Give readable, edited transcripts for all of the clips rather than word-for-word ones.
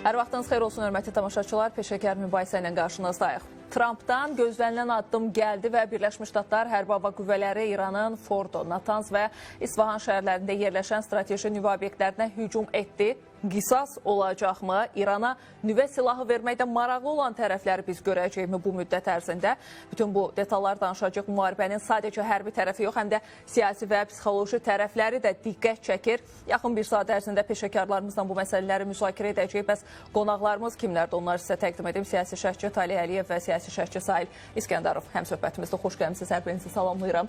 Hər vaxtınız xeyir olsun, hörmətli tamaşaçılar. Peşəkar mübahisə ilə qarşınızdayıq. Trampdan gözlənilən addım gəldi və Birləşmiş Ştatlar Hərbi Hava Qüvvələri İranın Fordo, Natanz və İsfahan şəhərlərində yerləşən strateji nüvə obyektlərinə hücum etdi. Qisas olacaqmı? İrana nüvə silahı verməkdə maraqlı olan tərəfləri biz görəcəyimi bu müddət ərzində? Bütün bu detallar danışacaq. Müharibənin sadəcə hərbi tərəfi yox, həm də siyasi və psixoloji tərəfləri də diqqət çəkir. Yaxın bir saat ərzində peşəkarlarımızla bu məsələləri müzakirə edəcəyik. Bəs qonaqlarımız kimlərdir? Onları sizə təqdim edim. Siyasi şərhçi Talih Əliyev və siyasi şərhçi Sahil İskəndarov həm söhbətimizdə. Xoş gəlmisiniz, hər birinizi salamlayıram.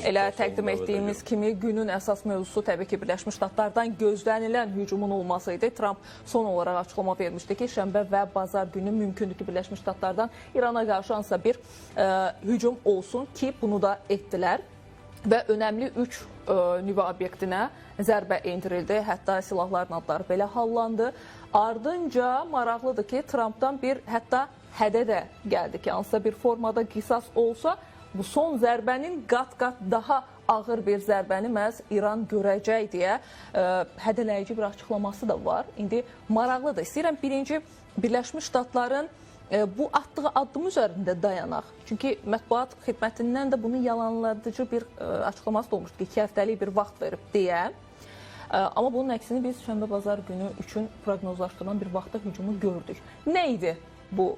Elə təqdim etdiyimiz kimi günün əsas mövzusu təbii ki, Birləşmiş Ştatlardan gözlənilən hücumun olması idi. Trump son olaraq açıqlama vermişdi ki, şənbə və bazar günü mümkündür ki, Birləşmiş Ştatlardan İrana qarşı hansısa bir hücum olsun ki, bunu da etdilər. Və önəmli 3 nüvə obyektinə zərbə endirildi. Hətta silahların adları belə hallandı. Ardınca maraqlıdır ki, Trumpdan bir hətta hədə də gəldi ki, hansısa bir formada qisas olsa, bu son zərbənin qat-qat daha ağır bir zərbəni məhz İran görəcək deyə hədələyici bir açıqlaması da var. İndi maraqlıdır. İstəyirəm birinci Birləşmiş Ştatların bu atdığı addım üzərində dayanaq. Çünki mətbuat xidmətindən də bunun yalanladıcı bir açıqlaması da olmuşdu ki, 2 həftəlik bir vaxt verib deyə. Amma bunun əksini biz şənbə-bazar günü üçün proqnozlaşdırılan bir vaxtda hücumu gördük. Nə idi bu,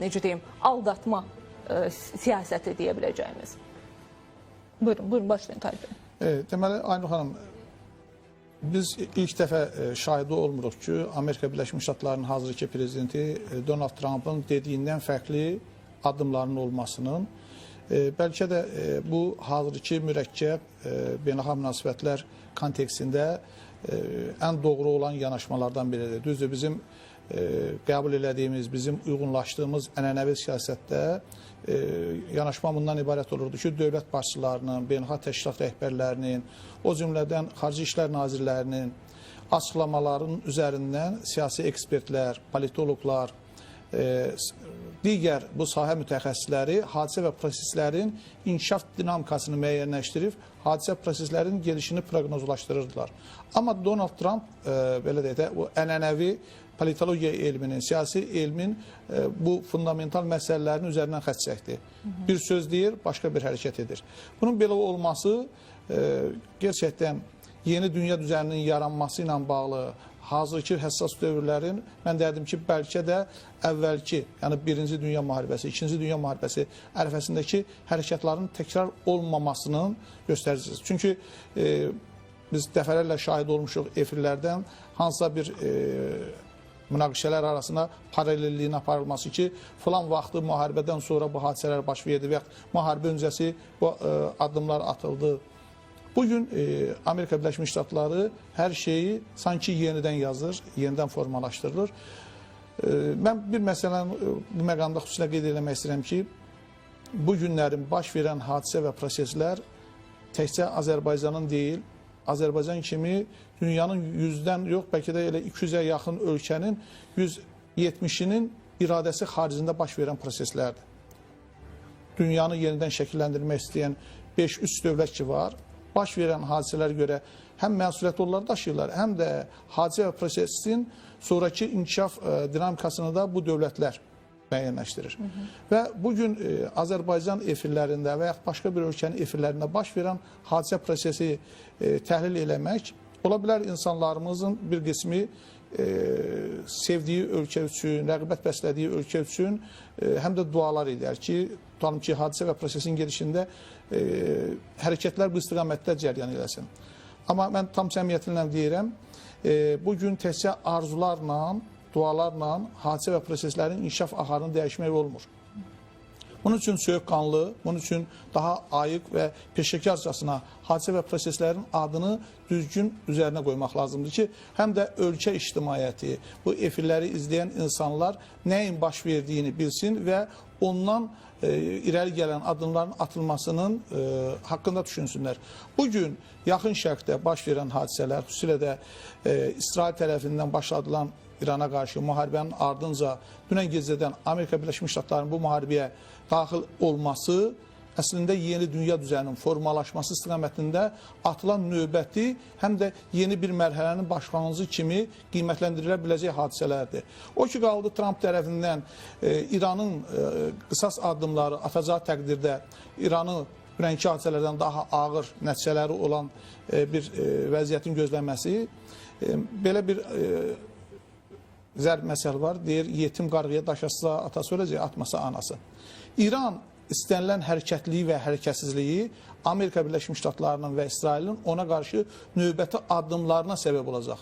necə deyim, aldatma siyasəti deyə biləcəyimiz? Buyurun, başlayın Talih bəy. Deməli, Aynur xanım, biz ilk dəfə şahidi olmuruq ki, Amerika Birləşmiş Ştatlarının hazırki prezidenti Donald Trump'ın dediyindən fərqli addımlarının olmasının, bəlkə də bu hazırki mürəkkəb beynəlxalq münasibətlər kontekstində ən doğru olan yanaşmalardan biridir. Düzdür, bizim qəbul elədiyimiz, bizim uyğunlaşdığımız ənənəvi siyasətdə yanaşma bundan ibarət olurdu ki, dövlət başçılarının, beynəlxalq təşkilat rəhbərlərinin, o cümlədən xarici işlər nazirlərinin açıqlamaların üzərindən siyasi ekspertlər, politoloqlar, digər bu sahə mütəxəssisləri hadisə və proseslərin inkişaf dinamikasını müəyyənləşdirib, hadisə proseslərin gelişini proqnozlaşdırırdılar. Amma Donald Trump, belə deyək də, o ənənəvi politologiya elminin, siyasi elmin bu fundamental məsələlərin üzərindən xətt çəkdi. Bir söz deyir, başqa bir hərəkət edir. Bunun belə olması gerçəkdən yeni dünya düzəninin yaranması ilə bağlı hazırki həssas dövrlərin, mən deyərdim ki, bəlkə də əvvəlki, yəni 1-ci Dünya müharibəsi, 2-ci Dünya müharibəsi ərəfəsindəki hərəkətlərin təkrar olmamasının göstəricisidir. Çünki biz dəfələrlə şahid olmuşuq efirlərdən hansısa bir münaqişələr arasında paralelliyin aparılması ki, filan vaxtı müharibədən sonra bu hadisələr baş verdi və müharibə öncəsi bu addımlar atıldı. Bugün Amerika Birləşmiş Ştatları hər şeyi sanki yenidən yazır, yenidən formalaşdırılır. Mən bir məsələni bu məqamda xüsusilə qeyd eləmək istəyirəm ki, bu günlərin baş verən hadisə və proseslər təkcə Azərbaycanın deyil, Azərbaycan kimi dünyanın 100-dən yox, bəlkə də elə 200-ə yaxın ölkənin 170-inin iradəsi xaricində baş verən proseslərdir. Dünyanı yenidən şəkilləndirmək istəyən 5-3 dövlət ki var, baş verən hadisələrə görə həm məsuliyyət onları daşıyırlar, həm də hadisə və prosesin sonraki inkişaf dinamikasını da bu dövlətlər müəyyənləşdirir. Və bugün Azərbaycan efirlərində və yaxud başqa bir ölkənin efirlərində baş verən hadisə prosesi təhlil eləmək, ola bilər insanlarımızın bir qismi sevdiyi ölkə üçün, rəğbət bəslədiyi ölkə üçün həm də dualar edər ki, tutalım ki, hadisə və prosesin gedişində hərəkətlər bu istiqamətdə cəryan eləsin. Amma mən tam səmiyyətlə deyirəm, bugün təkcə arzularla, dualarla hadisə və proseslərin inkişaf axarını dəyişmək olmur. Bunun üçün soyuqqanlı, bunun üçün daha ayıq və peşəkarcasına hadisə və proseslərin adını düzgün üzərinə qoymaq lazımdır ki, həm də ölkə ictimaiyyəti, bu efirləri izləyən insanlar nəyin baş verdiyini bilsin və ondan irəli gələn addımların atılmasının haqqında düşünsünlər. Bugün yaxın şərqdə baş verən hadisələr, xüsusilə də İsrail tərəfindən başladılan İrana qarşı müharibənin ardınca dünən gecədən Amerika Birləşmiş Ştatlarının bu müharibəyə daxil olması əslində yeni dünya düzəninin formalaşması istiqamətində atılan növbəti, həm də yeni bir mərhələnin başlanğıcı kimi qiymətləndirilə biləcək hadisələrdir. O ki, qaldı Tramp tərəfindən İranın qısas addımları atacağı təqdirdə İranı dünənki hadisələrdən daha ağır nəticələri olan bir vəziyyətin gözlənməsi, belə bir zərb məsəl var, deyir, yetim qarğıya daş atsa atası öləcək, atmasa anası. İran istənilən hərəkətliyi və hərəkətsizliyi Amerika Birləşmiş Ştatlarının və İsrailin ona qarşı növbəti addımlarına səbəb olacaq.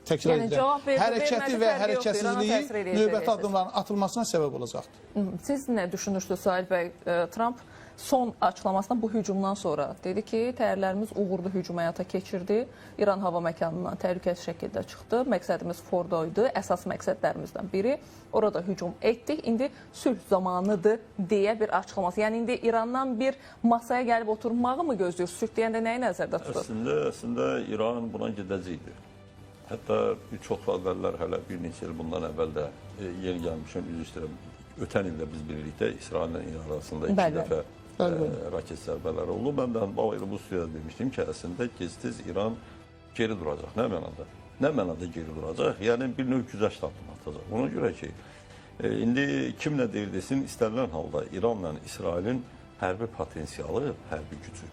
Təkrar edirəm, hərəkəti və hərəkətsizliyi növbəti addımların atılmasına səbəb olacaqdır. Siz nə düşünürsünüz Sahil bəy? Trump son açıqlamasında bu hücumdan sonra dedi ki, təyyarələrimiz uğurlu hücum həyata keçirdi. İran hava məkanından təhlükəsiz şəkildə çıxdı. Məqsədimiz Fordo idi. Əsas məqsədlərimizdən biri. Orada hücum etdik. İndi sülh zamanıdır deyə bir açıqlaması. Yəni indi İrandan bir masaya gəlib oturmağı mı gözləyir? Sülh deyəndə nəyi nəzərdə tutur? Əslində İran buna gedəcəkdir. Hətta çox əvvəllər, hələ bir neçə il bundan əvvəl də yeni gəlmişəm, üzr istəyirəm. Ötən ildə biz birlikdə İsraillə İran arasında iki dəfə raket zərbələri oldu. Mən də bu studiyada demişdim ki, əslində gec-tez İran geri duracaq. Nə mənada? Nə mənada geri duracaq? Yəni bir növ güzəşt addımı atacaq. Ona görə ki, indi kim nə deyir desin, istənilən halda İranla İsrailin hərbi potensialı, hərbi gücü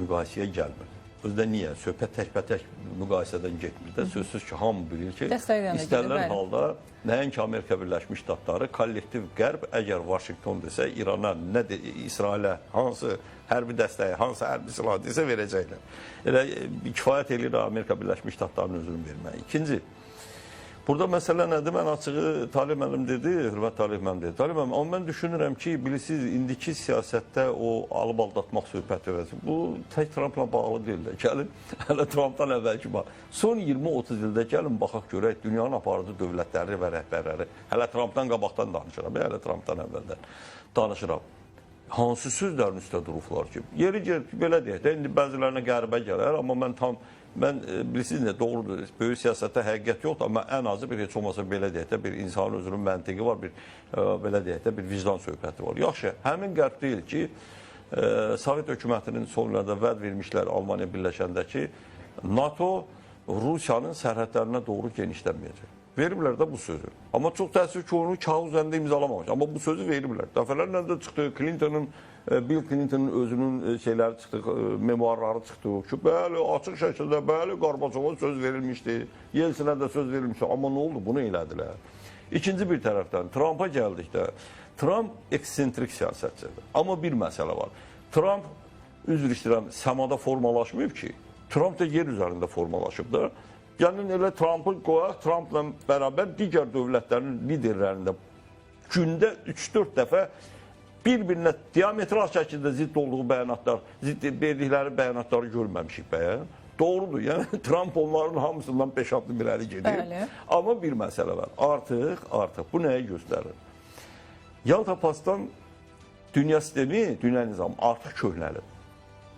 müqayisəyə gəlmir. Özdə niyə? Söhbət təkbətək müqayisədən getmir də. Sözsüz ki, hamı bilir ki, istənilən halda nəinki Amerika Birləşmiş Ştatları, kollektiv qərb əgər Vaşinqton desə, İrana, İsrailə hansı hərbi dəstəyi, hansı hərbi silah desə verəcəklər. Elə kifayət edir Amerika Birləşmiş Ştatlarının özünü verməyə. İkinci, burada məsələ nədir? Mən açığı, Talib müəllim dedi, hörmət Talib müəllim dedi. Talib müəllim, amma mən düşünürəm ki, bilirsiniz, indiki siyasətdə o alıb aldatmaq söhbəti vəzi, bu tək Trumpla bağlı deyil də. Gəlin, hələ Trumpdan əvvəlki bax. Son 20-30 ildə gəlin, baxaq görək, dünyanın aparıcı dövlətləri və rəhbərləri, hələ Trumpdan qabaqdan danışıram, hələ Trumpdan əvvəldən danışıram. Hansı sözlərin üstə durublar ki, yeri belə deyək də, indi bəzilərinə qəribə gələr, amma mən bilirsiniz nə, doğrudur, böyük siyasətdə həqiqət yoxdur, amma ən azı bir heç olmasa belə deyək də, bir insanın özünün məntiqi var, belə deyək də, bir vicdan söhbəti var. Yaxşı, həmin qərb deyil ki, Sovet hökumətinin son illərdə vəd vermişlər Almaniya birləşəndə ki, NATO Rusiyanın sərhədlərinə doğru genişlənməyəcək. Veriblər də bu sözü. Amma çox təəssüf ki, onu kağız üzərində imzalamamış. Amma bu sözü veriblər. Dəfələrlə də çıxdı, Bill Clinton'ın özünün şeyləri çıxdı, memuarları çıxdı ki, bəli, açıq şəkildə, bəli, Qarbaçova söz verilmişdi, Yeltsinə də söz verilmişdi. Amma nə oldu? Bunu elədilər. İkinci bir tərəfdən, Trump'a gəldikdə, Trump eksentrik siyasətçidir. Amma bir məsələ var. Trump, üzr istəyirəm, səmada formalaşmayıb ki, Trump da yer üzərində formalaşıb da. Yəni elə Trump'ı qoyaq, Trump'la bərabər digər dövlətlərin liderlərində gündə 3-4 dəfə bir-birinə diametral şəkildə zidd olduğu bəyanatlar, zidd verdikləri bəyanatları görməmişik bəyən. Doğrudur, yəni Trump onların hamısından 5 addım irəli gedir. Amma bir məsələ var. Artıq bu nəyə göstərir? Yalta Pastan dünya sistemi, dünya nizamı artıq köhnəlib.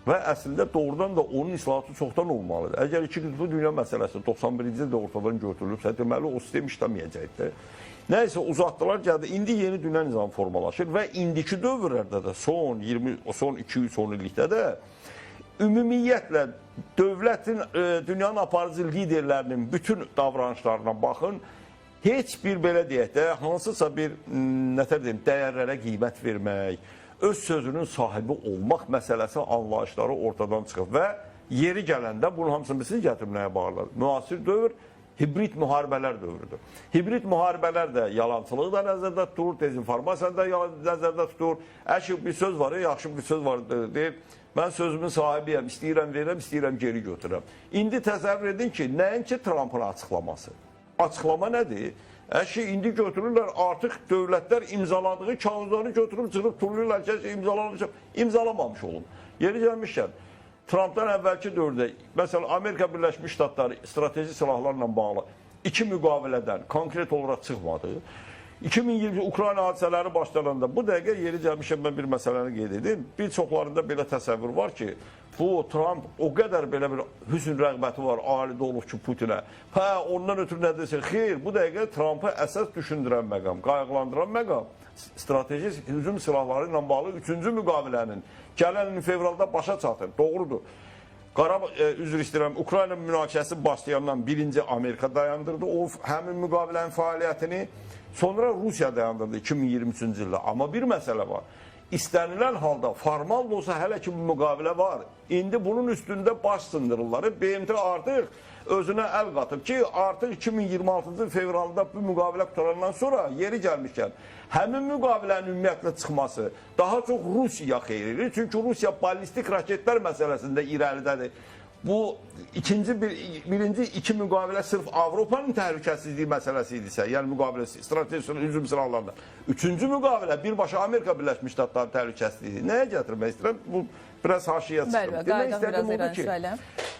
Və əslində doğrudan da onun islahatı çoxdan olmalıdır. Əgər iki qütbü dünya məsələsi 91-ci ildə ortadan götürülübsə, deməli o sistem işləməyəcəkdir. Nəysə uzatdılar, gəldi. İndi yeni dünya nizamı formalaşır və indiki dövrlərdə də son 2-3 illikdə də ümumiyyətlə dövlətin, dünyanın aparıcı liderlərinin bütün davranışlarına baxın, heç bir belə deyək də hansısa bir dəyərlərə qiymət vermək, öz sözünün sahibi olmaq məsələsi anlayışları ortadan çıxıb və yeri gələndə bunun hamısını siz gətirməyə bağlıdır. Müasir dövr hibrid müharibələr dövrüdür. Hibrid müharibələr də yalançılığı da nəzərdə tutur, dezinformasiya da nəzərdə tutur. Əşi bir söz var, yaxşı bir söz var deyir. Mən sözümün sahibiyəm, istəyirəm verəm, istəyirəm geri götürəm. İndi təsəvvür edin ki, nəinki Trump'ın açıqlaması. Açıqlama nədir? Əşi, indi götürürlər, artıq dövlətlər imzaladığı kağızları götürüb, çıxıb turluyurlar ki, imzalamamış olun. Yeri gəlmişkən, Trump'dan əvvəlki dövrdə, məsələn, Amerika Birləşmiş Ştatları strateji silahlarla bağlı iki müqavilədən konkret olaraq çıxmadı. 2020 Ukrayna hadisələri başlananda bu dəqiqə yeri gəlmişəm, mən bir məsələni qeyd edim. Bir çoxlarında belə təsəvvür var ki, bu Trump o qədər belə bir hüsn rəğbəti var, alidə olub ki Putinə. Ondan ötürü nə desin? Xeyr, bu dəqiqə Trump'ı əsas düşündürən məqam, qayğılandıran məqam strateji hücum silahları ilə bağlı 3-cü müqavilənin gələn il fevralda başa çatır. Doğrudur. Üzr istəyirəm, Ukrayna münaqişəsi başlayandan birinci Amerika dayandırdı o həmin müqavilənin fəaliyyətini. Sonra Rusiya dayandırdı 2023-cü ildə. Amma bir məsələ var. İstənilən halda formal da olsa hələ ki bu müqavilə var. İndi bunun üstündə baş sındırırlar. BMT artıq özünə əl qatıb ki, artıq 2026-cı fevralda bu müqavilə qutarandan sonra yeri gəlmişkən həmin müqavilənin ümumiyyətlə çıxması daha çox Rusiya xeyridir. Çünki Rusiya ballistik raketlər məsələsində irəlidədir. Bu birinci iki müqavilə sırf Avropanın təhlükəsizliyi məsələsi idisə, yəni müqavilə strateji hücum silahlarında. Üçüncü müqavilə birbaşa Amerika Birləşmiş Ştatları təhlükəsizliyi. Nəyə gətirmək istəyirəm? Bu biraz haşiyə çıxır. Demək istədim odur ki,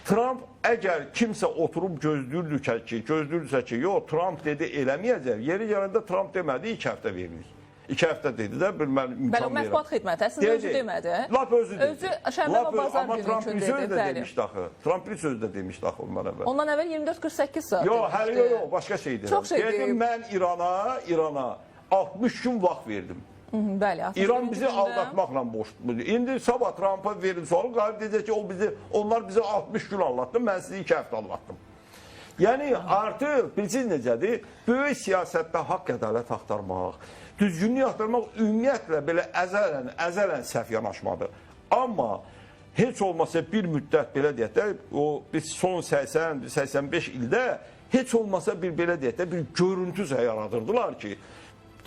Trump əgər kimsə oturub gözlürdüsə ki, yox, Trump dedi eləməyəcək. Yeri gələndə Trump demədi, 2 həftə veririk. 2 həftə dedi də, mən imkan verəm. Mətbuat xidməti əslində özü demədi. Lap özü dedi. Özü Şəhərlər və Bazar günü üçün dedi. Amma Trump bir söz də demişdi axı ondan əvvəl. Ondan əvvəl 24-48 saat demişdi. Yox, hələ yox, başqa şey deyirəm. Çox şey deyib. Mən İrana 60 gün vaxt verdim. Bəli. İran bizi aldatmaqla boşdur. İndi sabah Trump'a verin sualı, qalib deyəcək ki, onlar bizi 60 gün anlattı, mən sizi 2 həftə anlattım. Yəni artıq bilirsiniz necədir? Böyük siyasətdə haqq ədalət axtarmaq, düzgünlük axtarmaq ümumiyyətlə belə əzələn səhv yanaşmadır. Amma heç olmasa bir müddət belə deyək də, biz son 80-85 ildə heç olmasa belə deyək də, bir görüntü yaradırdılar ki,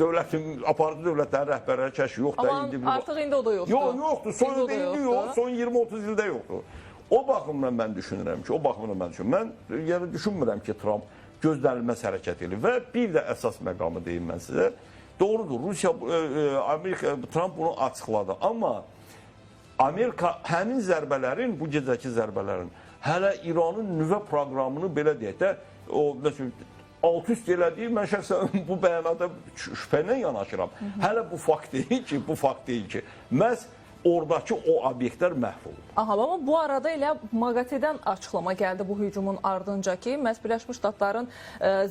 aparıcı dövlətlərin rəhbərləri kəşfi yoxdur. Amma artıq indi o da yoxdur. Yoxdur, son ildə indi yox, son 20-30 ildə yoxdur. O baxımdan mən düşünürəm ki, mən düşünmürəm ki, Trump gözlənilməz hərəkət edir. Və bir də əsas məqamı deyim mən sizə. Doğrudur, Trump bunu açıqladı. Amma Amerika həmin zərbələrin, bu gecəki zərbələrin, hələ İranın nüvə proqramını belə deyək də, alt-üst elədiyi, mən şəxsən bu bəyanata şübhə ilə yanaşıram. Hələ bu fakt deyil ki, məhz oradakı o obyektlər məhv olur. Aha, amma bu arada elə MAQATE-dən açıqlama gəldi bu hücumun ardınca ki, məhz Birləşmiş Ştatların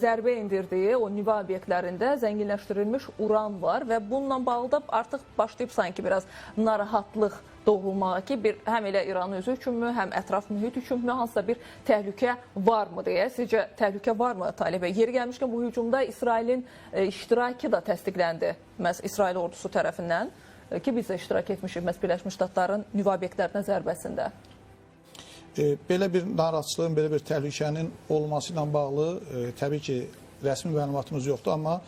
zərbə indirdiyi o nüvə obyektlərində zənginləşdirilmiş uran var və bununla bağlı da artıq başlayıb sanki biraz narahatlıq doğulmağa ki, həm elə İranın özü üçünmü, həm ətraf mühit üçünmü, hansısa bir təhlükə varmı deyə. Sizcə təhlükə varmı Talib bəy? Yeri gəlmişkən bu hücumda İsrailin iştirakı da təsdiqləndi məhz İsrail ordusu tərəfindən. Ki, biz də iştirak etmişik məhz Birləşmiş Ştatların nüvə obyektlərinə zərbəsində. Belə bir narahatçılığın, belə bir təhlükənin olması ilə bağlı təbii ki, rəsmi məlumatımız yoxdur, amma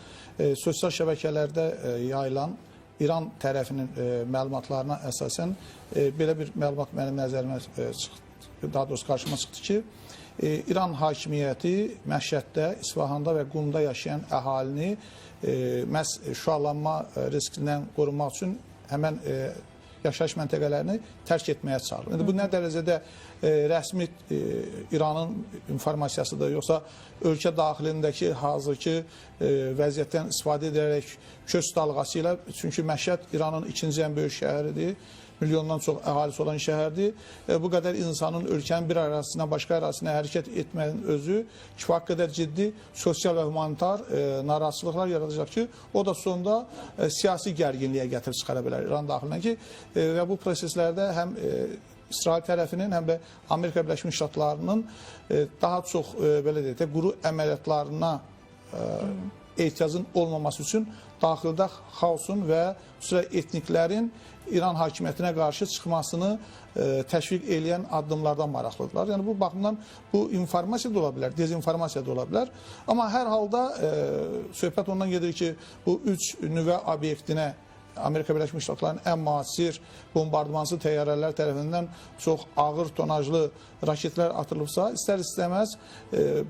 sosial şəbəkələrdə yayılan İran tərəfinin məlumatlarına əsasən belə bir məlumat mənim nəzərimə daha doğrusu qarşıma çıxdı ki, İran hakimiyyəti Məşhəddə, İsfahanda və Qumda yaşayan əhalini məhz şüalanma riskindən qorunmaq üçün həmən yaşayış məntəqələrini tərk etməyə çağırır. İndi bu nə dərəcədə rəsmi İranın informasiyasıdır, yoxsa ölkə daxilindəki hazırki vəziyyətdən istifadə edərək köç dalğası ilə, çünki Məşhəd İranın ikinci ən böyük şəhəridir, milyondan çox əhalisi olan şəhərdir. Bu qədər insanın ölkənin bir ərazisindən başqa ərazisinə hərəkət etməyin özü kifayət qədər ciddi sosial və humanitar narahatçılıqlar yaradacaq ki, o da sonunda siyasi gərginliyə gətirib çıxara bilər İran daxilinə ki, və bu proseslərdə həm İsrail tərəfinin, həm də Amerika Birləşmiş Ştatlarının daha çox belə deyək də quru əməliyyatlarına ehtiyacın olmaması üçün daxildə xaosun və etniklərin İran hakimiyyətinə qarşı çıxmasını təşviq edən addımlardan maraqlıdırlar. Yəni bu baxımdan bu informasiya da ola bilər, dezinformasiya da ola bilər. Amma hər halda söhbət ondan gedir ki, bu 3 nüvə obyektinə Amerika Birləşmiş Ştatlarının ən müasir bombardımansız təyyarələr tərəfindən çox ağır tonajlı raketlər atılıbsa, istər-istəməz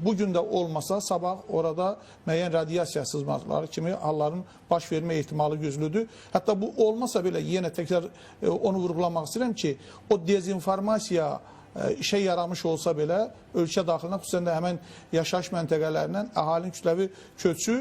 bugün də olmasa, sabah orada müəyyən radiasiya sızmaları kimi halların baş vermə ehtimalı güclüdür. Hətta bu olmasa belə yenə təkrar onu vurğulamaq istəyirəm ki, o dezinformasiya işə yaramış olsa belə, ölkə daxilinə, xüsusən də həmən yaşayış məntəqələrindən əhalinin kütləvi köçü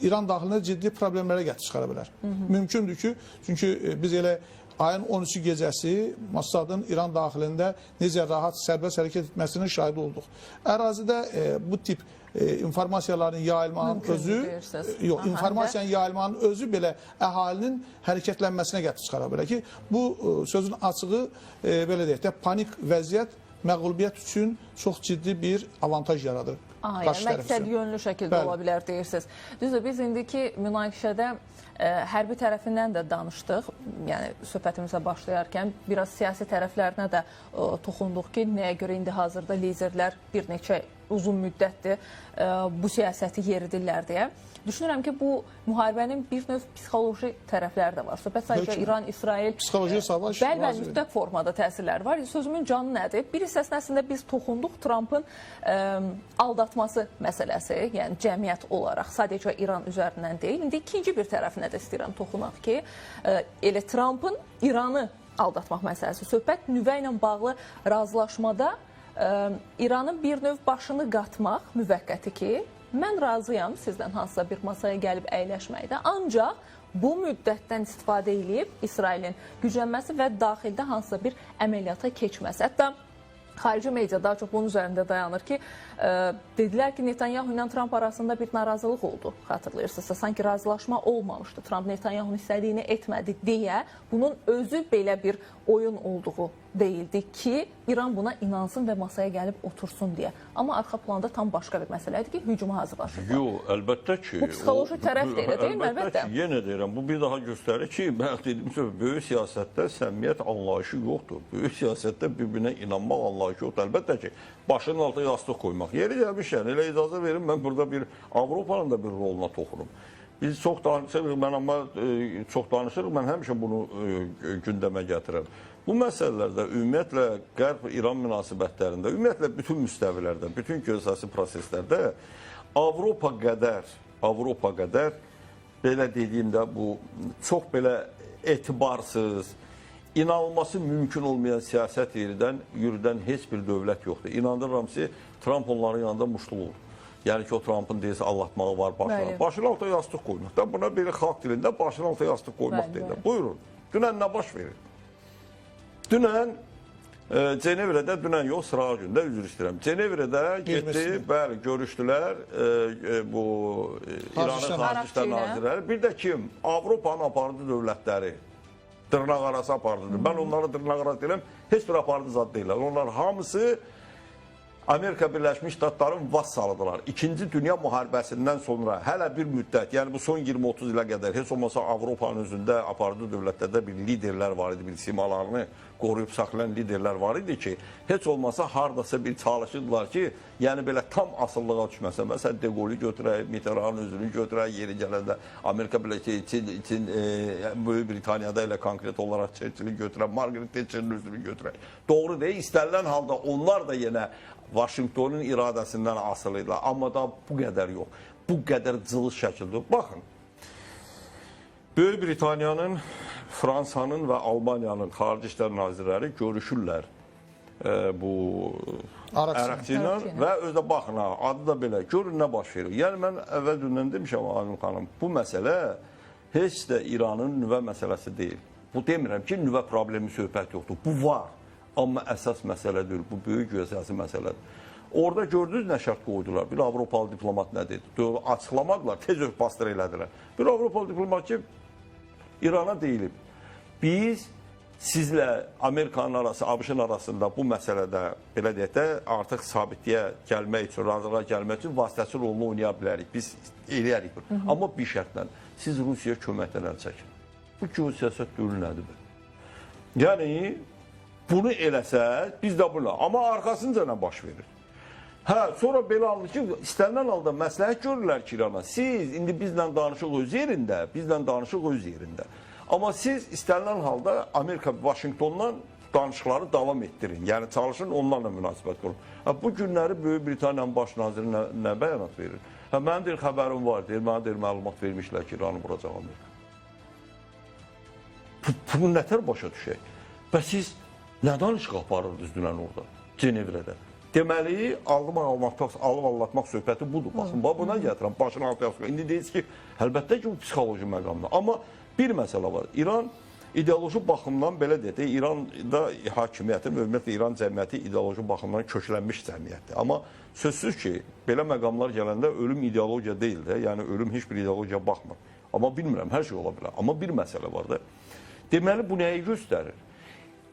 İran daxilində ciddi problemlərə gətirib çıxara bilər. Mümkündür ki, çünki biz elə ayın 13-cü gecəsi Mossadın İran daxilində necə rahat, sərbəst hərəkət etməsinin şahidi olduq. Ərazidə bu tip informasiyaların yayılmanın özü, yox, informasiyanın yayılmanın özü belə əhalinin hərəkətlənməsinə gətirib çıxara bilər ki, bu sözün açığı belə deyək də panik vəziyyət məğlubiyyət üçün çox ciddi bir avantaj yaradır. Yəni məqsəd yönlü şəkildə ola bilər deyirsiniz. Düzdür, biz indiki münaqişədə hərbi tərəfindən də danışdıq. Yəni söhbətimizə başlayarkən biraz siyasi tərəflərinə də toxunduq ki, nəyə görə indi hazırda liderlər bir neçə uzun müddətdir bu siyasəti yeridirlər deyə. Düşünürəm ki, bu müharibənin bir növ psixoloji tərəfləri də var. Söhbət sadəcə İran-İsrail bəli, mütləq formada təsirləri var. Sözümün canı nədir? Bir hissəsində əslində biz toxunduq Trumpın aldatması məsələsi, yəni cəmiyyət olaraq sadəcə İran üzərindən deyil. İndi ikinci bir tərəfinə də istəyirəm toxunaq ki, elə Trumpın İranı aldatmaq məsələsi. Söhbət nüvə ilə bağlı razılaşmada İranın bir növ başını qatmaq müvəqqəti ki, mən razıyam sizdən hansısa bir masaya gəlib əyləşməkdə, ancaq bu müddətdən istifadə edib İsrailin güclənməsi və daxildə hansısa bir əməliyyata keçməsi. Hətta xarici media daha çox bunun üzərində dayanır ki, dedilər ki, Netanyahu ilə Trump arasında bir narazılıq oldu, xatırlayırsınızsa. Sanki razılaşma olmamışdı, Trump Netanyahunun istədiyini etmədi deyə bunun özü belə bir oyun olduğu deyildi ki, İran buna inansın və masaya gəlib otursun deyə. Amma arxa planda tam başqa bir məsələdir ki, hücuma hazırlaşırlar. Yox, əlbəttə ki. Bu psixoloji tərəf deyil, deyil mi? Əlbəttə. Yenə deyirəm, bu bir daha göstərir ki, mən dediyim kimi, böyük siyasətdə səmimiyyət anlayışı yoxdur. Böyük siyasətdə bir-birinə inanmaq anlayışı yoxdur. Əlbəttə ki, başının altına yastıq qoymaq. Yeri gəlmişkən, elə icazə verin, mən burada bir Avropanın da bir roluna toxunum. Biz çox danışırıq, çox danışırıq, mən həmişə bunu gündəmə gətirəm. Bu məsələlərdə ümumiyyətlə Qərb-İran münasibətlərində, ümumiyyətlə bütün müstəvilərdə, bütün geosiyasi proseslərdə Avropa qədər belə dediyimdə bu çox belə etibarsız, inanılması mümkün olmayan siyasət yürüdən heç bir dövlət yoxdur. İnandırıram ki, Trump onların yanında muştuluq olur. Yəni ki, o Trumpın deyilsə allatmağı var başına. Başına altına yastıq qoymaq. Buna belə xalq dilində başına altına yastıq qoymaq deyirlər. Buyurun, dünən nə baş verir? Dünən Cenevrədə, dünən yox, sırağı gündə üzr istəyirəm. Cenevrədə getdi, bəli, görüşdülər bu İranın Xarici İşlər Nazirləri. Bir də kim? Avropanın aparıcı dövlətləri. Dırnaq arası aparıcıdır. Mən onları dırnaq arası deyirəm, heç bir aparıcı zad deyirlər. Onlar hamısı Amerika Birləşmiş Ştatların vassalıdırlar. İkinci Dünya müharibəsindən sonra hələ bir müddət, yəni bu son 20-30 ilə qədər heç olmasa Avropanın özündə aparıcı dövlətlərdə bir liderlər var idi, bir simalarını qoruyub saxlayan liderlər var idi ki, heç olmasa hardasa bir çalışırdılar ki, yəni belə tam asıllığa düşməsə, məsələn, De Gaulle'ü götürək, Mitterrand'ın özünü götürək, yeri gələndə Amerika Birləşmiş Böyük Britaniyada ilə konkret olaraq Churchill'i götürək, Margaret Thatcher'ın özünü götürək. Doğru deyil, istənilən halda onlar da yenə Vaşinqtonun iradəsindən asılıydılar. Amma da bu qədər yox. Bu qədər cılız şəkildə. Baxın, Böyük Britaniyanın, Fransanın və Almaniyanın Xarici İşlər Nazirləri görüşürlər bu Ərəqçi ilə və özdə baxın, adı da belə, görün nə baş verir. Yəni, mən əvvəl gündən demişəm, Alim xanım, bu məsələ heç də İranın nüvə məsələsi deyil. Bu demirəm ki, nüvə problemi söhbət yoxdur. Bu var. Amma əsas məsələ deyil, bu böyük geosiyasi məsələdir. Orada gördünüz nə şərt qoydular, bir Avropalı diplomat nə dedi? Açıqlamadılar, tez örtbastır elədilər. Bir Avropalı diplomat ki, İrana deyilib, biz sizlə Amerikanın arası, ABŞ-ın arasında bu məsələdə, belə deyək də, artıq sabitliyə gəlmək üçün, razılığa gəlmək üçün vasitəçi rolunu oynaya bilərik, biz eləyərik. Amma bir şərtlə, siz Rusiyaya köməkdən əl çəkin. Bu geosiyasət deyil nədir? Yəni, bunu eləsə, biz də buna. Amma arxasınca nə baş verir? Hə, sonra belə alınır ki, istənilən halda məsləhət görürlər ki, İrana. Siz indi bizlə danışıq öz yerində, Amma siz istənilən halda Amerika Vaşinqtondan danışıqları davam etdirin. Yəni, çalışın onlarla münasibət qurun. Bu günləri Böyük Britaniyanın baş naziri nə bəyanat verir? Mənim deyir, xəbərim var, deyir, mənə deyir, məlumat vermişlər ki, İranı vuracaq Amerika. Bunu nətər başa düşək? Və siz nə danışıq aparırdınız dünən orada, Cenevrədə? Deməli, alıb-allatmaq söhbəti budur. Baxın, buna gətirəm, başına altı yaxşı. İndi deyirsiniz ki, əlbəttə ki, bu psixoloji məqamda. Amma bir məsələ var. İran ideoloji baxımdan belə deyək də, İranda hakimiyyətin, ümumiyyətlə İran cəmiyyəti ideoloji baxımdan köklənmiş cəmiyyətdir. Amma sözsüz ki, belə məqamlar gələndə ölüm ideologiya deyil də, yəni ölüm heç bir ideologiya baxmır. Amma bilmirəm, hər şey ola bilər. Amma bir məsələ var da, deməli bu nəyi göstərir?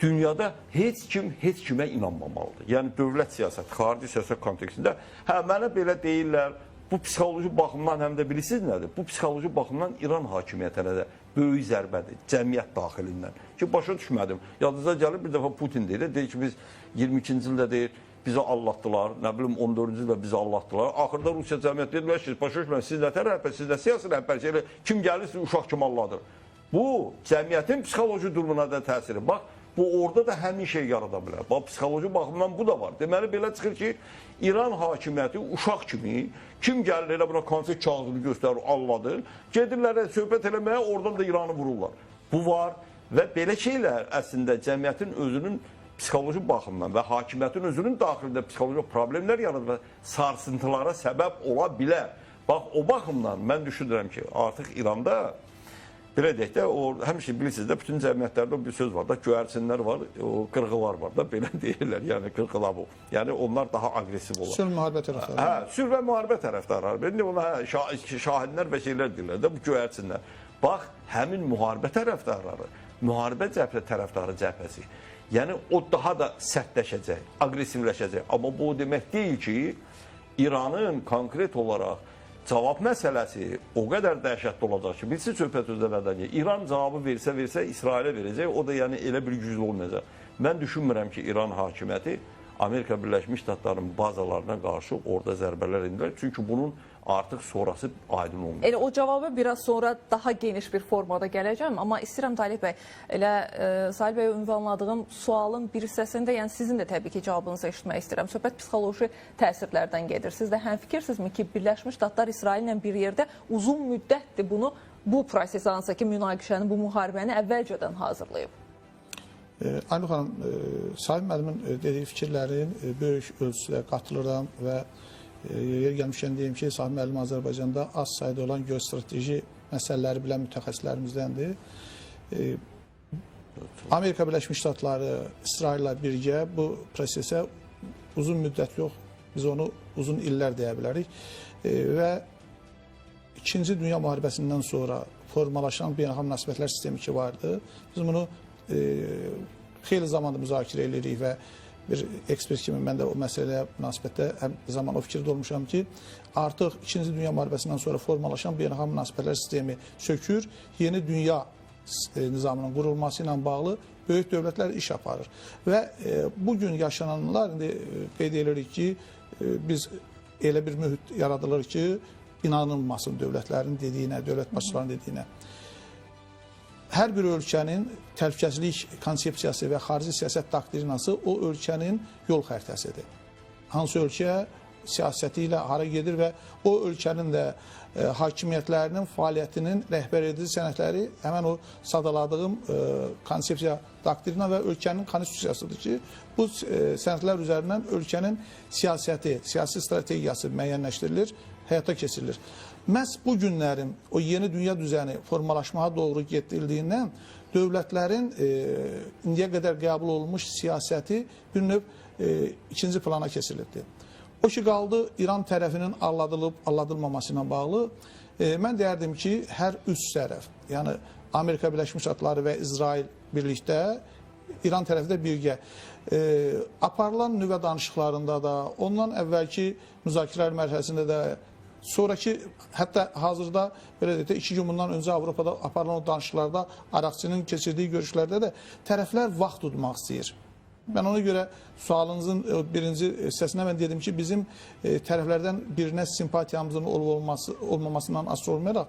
Dünyada heç kim heç kimə inanmamalıdır. Yəni dövlət siyasət, xarici siyasət kontekstində, hə, mənə belə deyirlər, bu psixoloji baxımdan həm də bilirsiniz nədir? Bu psixoloji baxımdan İran hakimiyyətinə də böyük zərbədir, cəmiyyət daxilindən. Ki, başa düşmədim. Yadınıza gəlir, bir dəfə Putin deyir ki, biz 22-ci ildə deyir, bizi allatdılar, nə bilim 14-cü ildə bizi allatdılar. Axırda Rusiya cəmiyyət dedilər ki, başa düşmədim, siz nə tərəfə, siz nə siyasi rəhbər, kim gəlir, siz uşaq kimi alladır. Bu, cəmiyyətin psixoloji durumuna da təsiri. Bax, bu orada da həmin şey yarada bilər. Bax, psixoloji baxımdan bu da var. Deməli, belə çıxır ki, İran hakimiyyəti uşaq kimi, kim gəlir elə buna konfet kağıdını göstərir, alladır, gedirlər söhbət eləməyə, oradan da İranı vururlar. Bu var və belə şeylər əslində cəmiyyətin özünün psixoloji baxımdan və hakimiyyətin özünün daxilində psixoloji problemlər yaradır və sarsıntılara səbəb ola bilər. Bax, o baxımdan mən düşünürəm ki, artıq İranda belə deyək də, həmişə bilirsiniz də, bütün cəmiyyətlərdə bir söz var da, göyərçinlər var, qırğılar var da, belə deyirlər, yəni qırğılar bu. Yəni onlar daha agresiv olur. Sülh müharibə tərəfdarı. Hə, sülh və müharibə tərəfdarı. İndi ona şahidlər və şeylər deyirlər də, bu göyərçinlər. Bax, həmin müharibə tərəfdarları, müharibə tərəfdarı cəbhəsi. Yəni o daha da sərtləşəcək, aqressivləşəcək. Amma bu demək deyil ki, İranın konkret olaraq cavab məsələsi o qədər dəhşətli olacaq ki, bilsin söhbət özdə nədən gəlir. İran cavabı versə, İsrailə verəcək, o da yəni elə bir güclü olmayacaq. Mən düşünmürəm ki, İran hakimiyyəti Amerika Birləşmiş Ştatlarının bazalarına qarşı orada zərbələr indilər. Çünki bunun artıq sonrası aydın olmuyor. Elə o cavabı biraz sonra daha geniş bir formada gələcəm. Amma istəyirəm Talib bəy, elə Salih bəyə ünvanladığım sualın bir hissəsində, yəni sizin də təbii ki cavabınızı eşitmək istəyirəm. Söhbət psixoloji təsirlərdən gedir. Siz də həmfikirsizmi ki, Birləşmiş Ştatlar İsraillə bir yerdə uzun müddətdir bunu, bu prosesi hansı ki, münaqişəni, bu müharibəni əvvəlcədən hazırlayıb? Aynur xanım, Salih müəllimin dediyi fikirlərin böyük ölçüdə qatılıram və yer gəlmişkən deyim ki, Salih müəllim Azərbaycanda az sayda olan geostrateji məsələləri bilən mütəxəssislərimizdəndir. Amerika Birləşmiş Ştatları İsraillə birgə bu prosesə uzun müddət yox, biz onu uzun illər deyə bilərik və İkinci Dünya müharibəsindən sonra formalaşan beynəlxalq münasibətlər sistemi ki vardı. Biz bunu xeyli zamanda müzakirə edirik və bir ekspert kimi mən də o məsələyə münasibətdə həm zaman o fikirdə olmuşam ki, artıq İkinci Dünya müharibəsindən sonra formalaşan beynəlxalq münasibətlər sistemi sökür, yeni dünya nizamının qurulması ilə bağlı böyük dövlətlər iş aparır. Və bugün yaşananlar, indi qeyd edirik ki, biz elə bir mühit yaradılır ki, inanılmasın dövlətlərin dediyinə, dövlət başçılarının dediyinə. Hər bir ölkənin təhlükəsizlik konsepsiyası və xarici siyasət doktrinası o ölkənin yol xəritəsidir. Hansı ölkə siyasəti ilə hara gedir və o ölkənin də hakimiyyətlərinin fəaliyyətinin rəhbər edici sənədləri həmən o sadaladığım konsepsiya doktrina və ölkənin konstitusiyasıdır ki, bu sənədlər üzərindən ölkənin siyasəti, siyasi strategiyası müəyyənləşdirilir, həyata keçirilir. Məhz bu günlərin o yeni dünya düzəni formalaşmağa doğru getirildiyindən dövlətlərin indiyə qədər qəbul olunmuş siyasəti bir növ ikinci plana keçirildi. O ki qaldı İran tərəfinin alladılmaması ilə bağlı. Mən deyərdim ki, hər üç tərəf, yəni Amerika Birləşmiş Ştatları və İsrail birlikdə, İran tərəfi də birgə aparılan nüvə danışıqlarında da, ondan əvvəlki müzakirələr mərhələsində də, sonraki, hətta hazırda belə deyək də 2 gün bundan öncə Avropada aparılan o danışıqlarda, Araqçının keçirdiyi görüşlərdə də tərəflər vaxt tutmaq istəyir. Mən ona görə sualınızın birinci hissəsinə mən dedim ki, bizim tərəflərdən birinə simpatiyamızın olmamasından asılı olmayaraq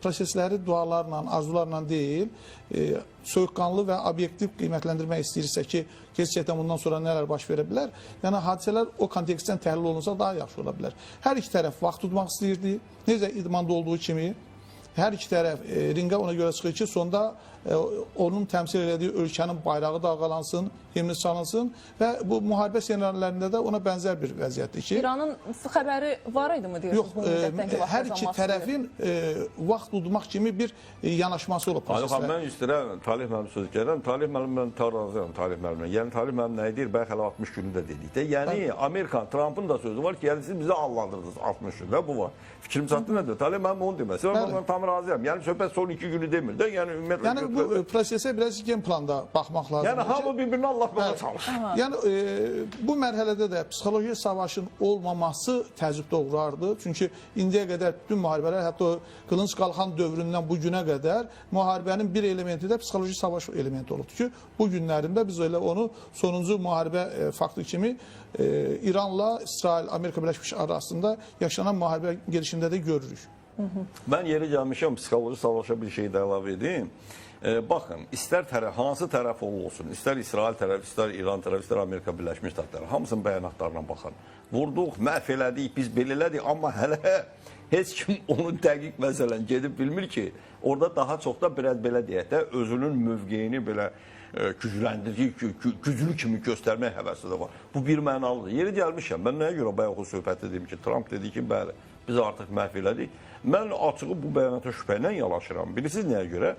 prosesləri dualarla, arzularla deyil, soyuqqanlı və obyektiv qiymətləndirmək istəyirsə ki, gerçəkdən bundan sonra nələr baş verə bilər, yəni hadisələr o kontekstdən təhlil olunsa daha yaxşı ola bilər. Hər iki tərəf vaxt tutmaq istəyirdi, necə idmanda olduğu kimi hər iki tərəf ringə ona görə çıxır ki, sonda onun təmsil etdiyi ölkənin bayrağı dalğalansın, himni çalınsın və bu müharibə ssenarilərində də ona bənzər bir vəziyyətdir ki... İranın xəbəri var idi mi deyirsiniz? Yox, hər iki tərəfin vaxt udmaq kimi bir yanaşması olub proseslər. Mən istəyirəm, Talih müəllim söz gəlirəm. Talih müəllim, mən razıyam Talih müəllimlə. Yəni, Talih müəllim nə deyir? Bəlkə hələ 60 günü də dedik də. Yəni, Amerikan, Trump'ın da sözü var ki, yəni siz bizə allandırdınız 60 günü. Bu var. Fikrim çatdı nədir? Talih müəllim onu deməsi. Mən tam razıyam. Yəni, söhbət son 2 günü demir də. Yəni, bu prosesə biraz gen planda baxmaq lazımdır. Yəni, hamı bir-birini anlatmağa çalışır. Yəni, bu mərhələdə də psixoloji savaşın olmaması təəccüb doğurardı. Çünki indiyə qədər bütün müharibələr, hətta qılınc qalxan dövründən bu günə qədər müharibənin bir elementi də psixoloji savaş elementi olubdur ki, bu günlərində biz elə onu sonuncu müharibə faktı kimi İranla İsrail, Amerika Birləşmiş arasında yaşanan müharibə gedişində də görürük. Mən yeri gəlmişəm, psixoloji savaşa bir şey də əlavə edeyim. Baxın, istər tərəf, hansı tərəf olsun, istər İsrail tərəf, istər İran tərəf, istər Amerika Birləşmiş Ştatları, hamısının bəyanatlarına baxın. Vurduq, məhv elədik, biz belələdik, amma hələ heç kim onu dəqiq məsələn gedib bilmir ki, orada daha çox da belə deyək də, özünün mövqeyini belə gücləndirir, güclü kimi göstərmək həvəsi də var. Bu bir mənalıdır. Yeri gəlmişəm, mən nəyə görə bayaq o söhbət dedim ki, Trump dedi ki, bəli, biz artıq məhv elədik. Mən açığı bu bəyanata şübhə ilə yanaşıram. Bilirsiniz nəyə görə?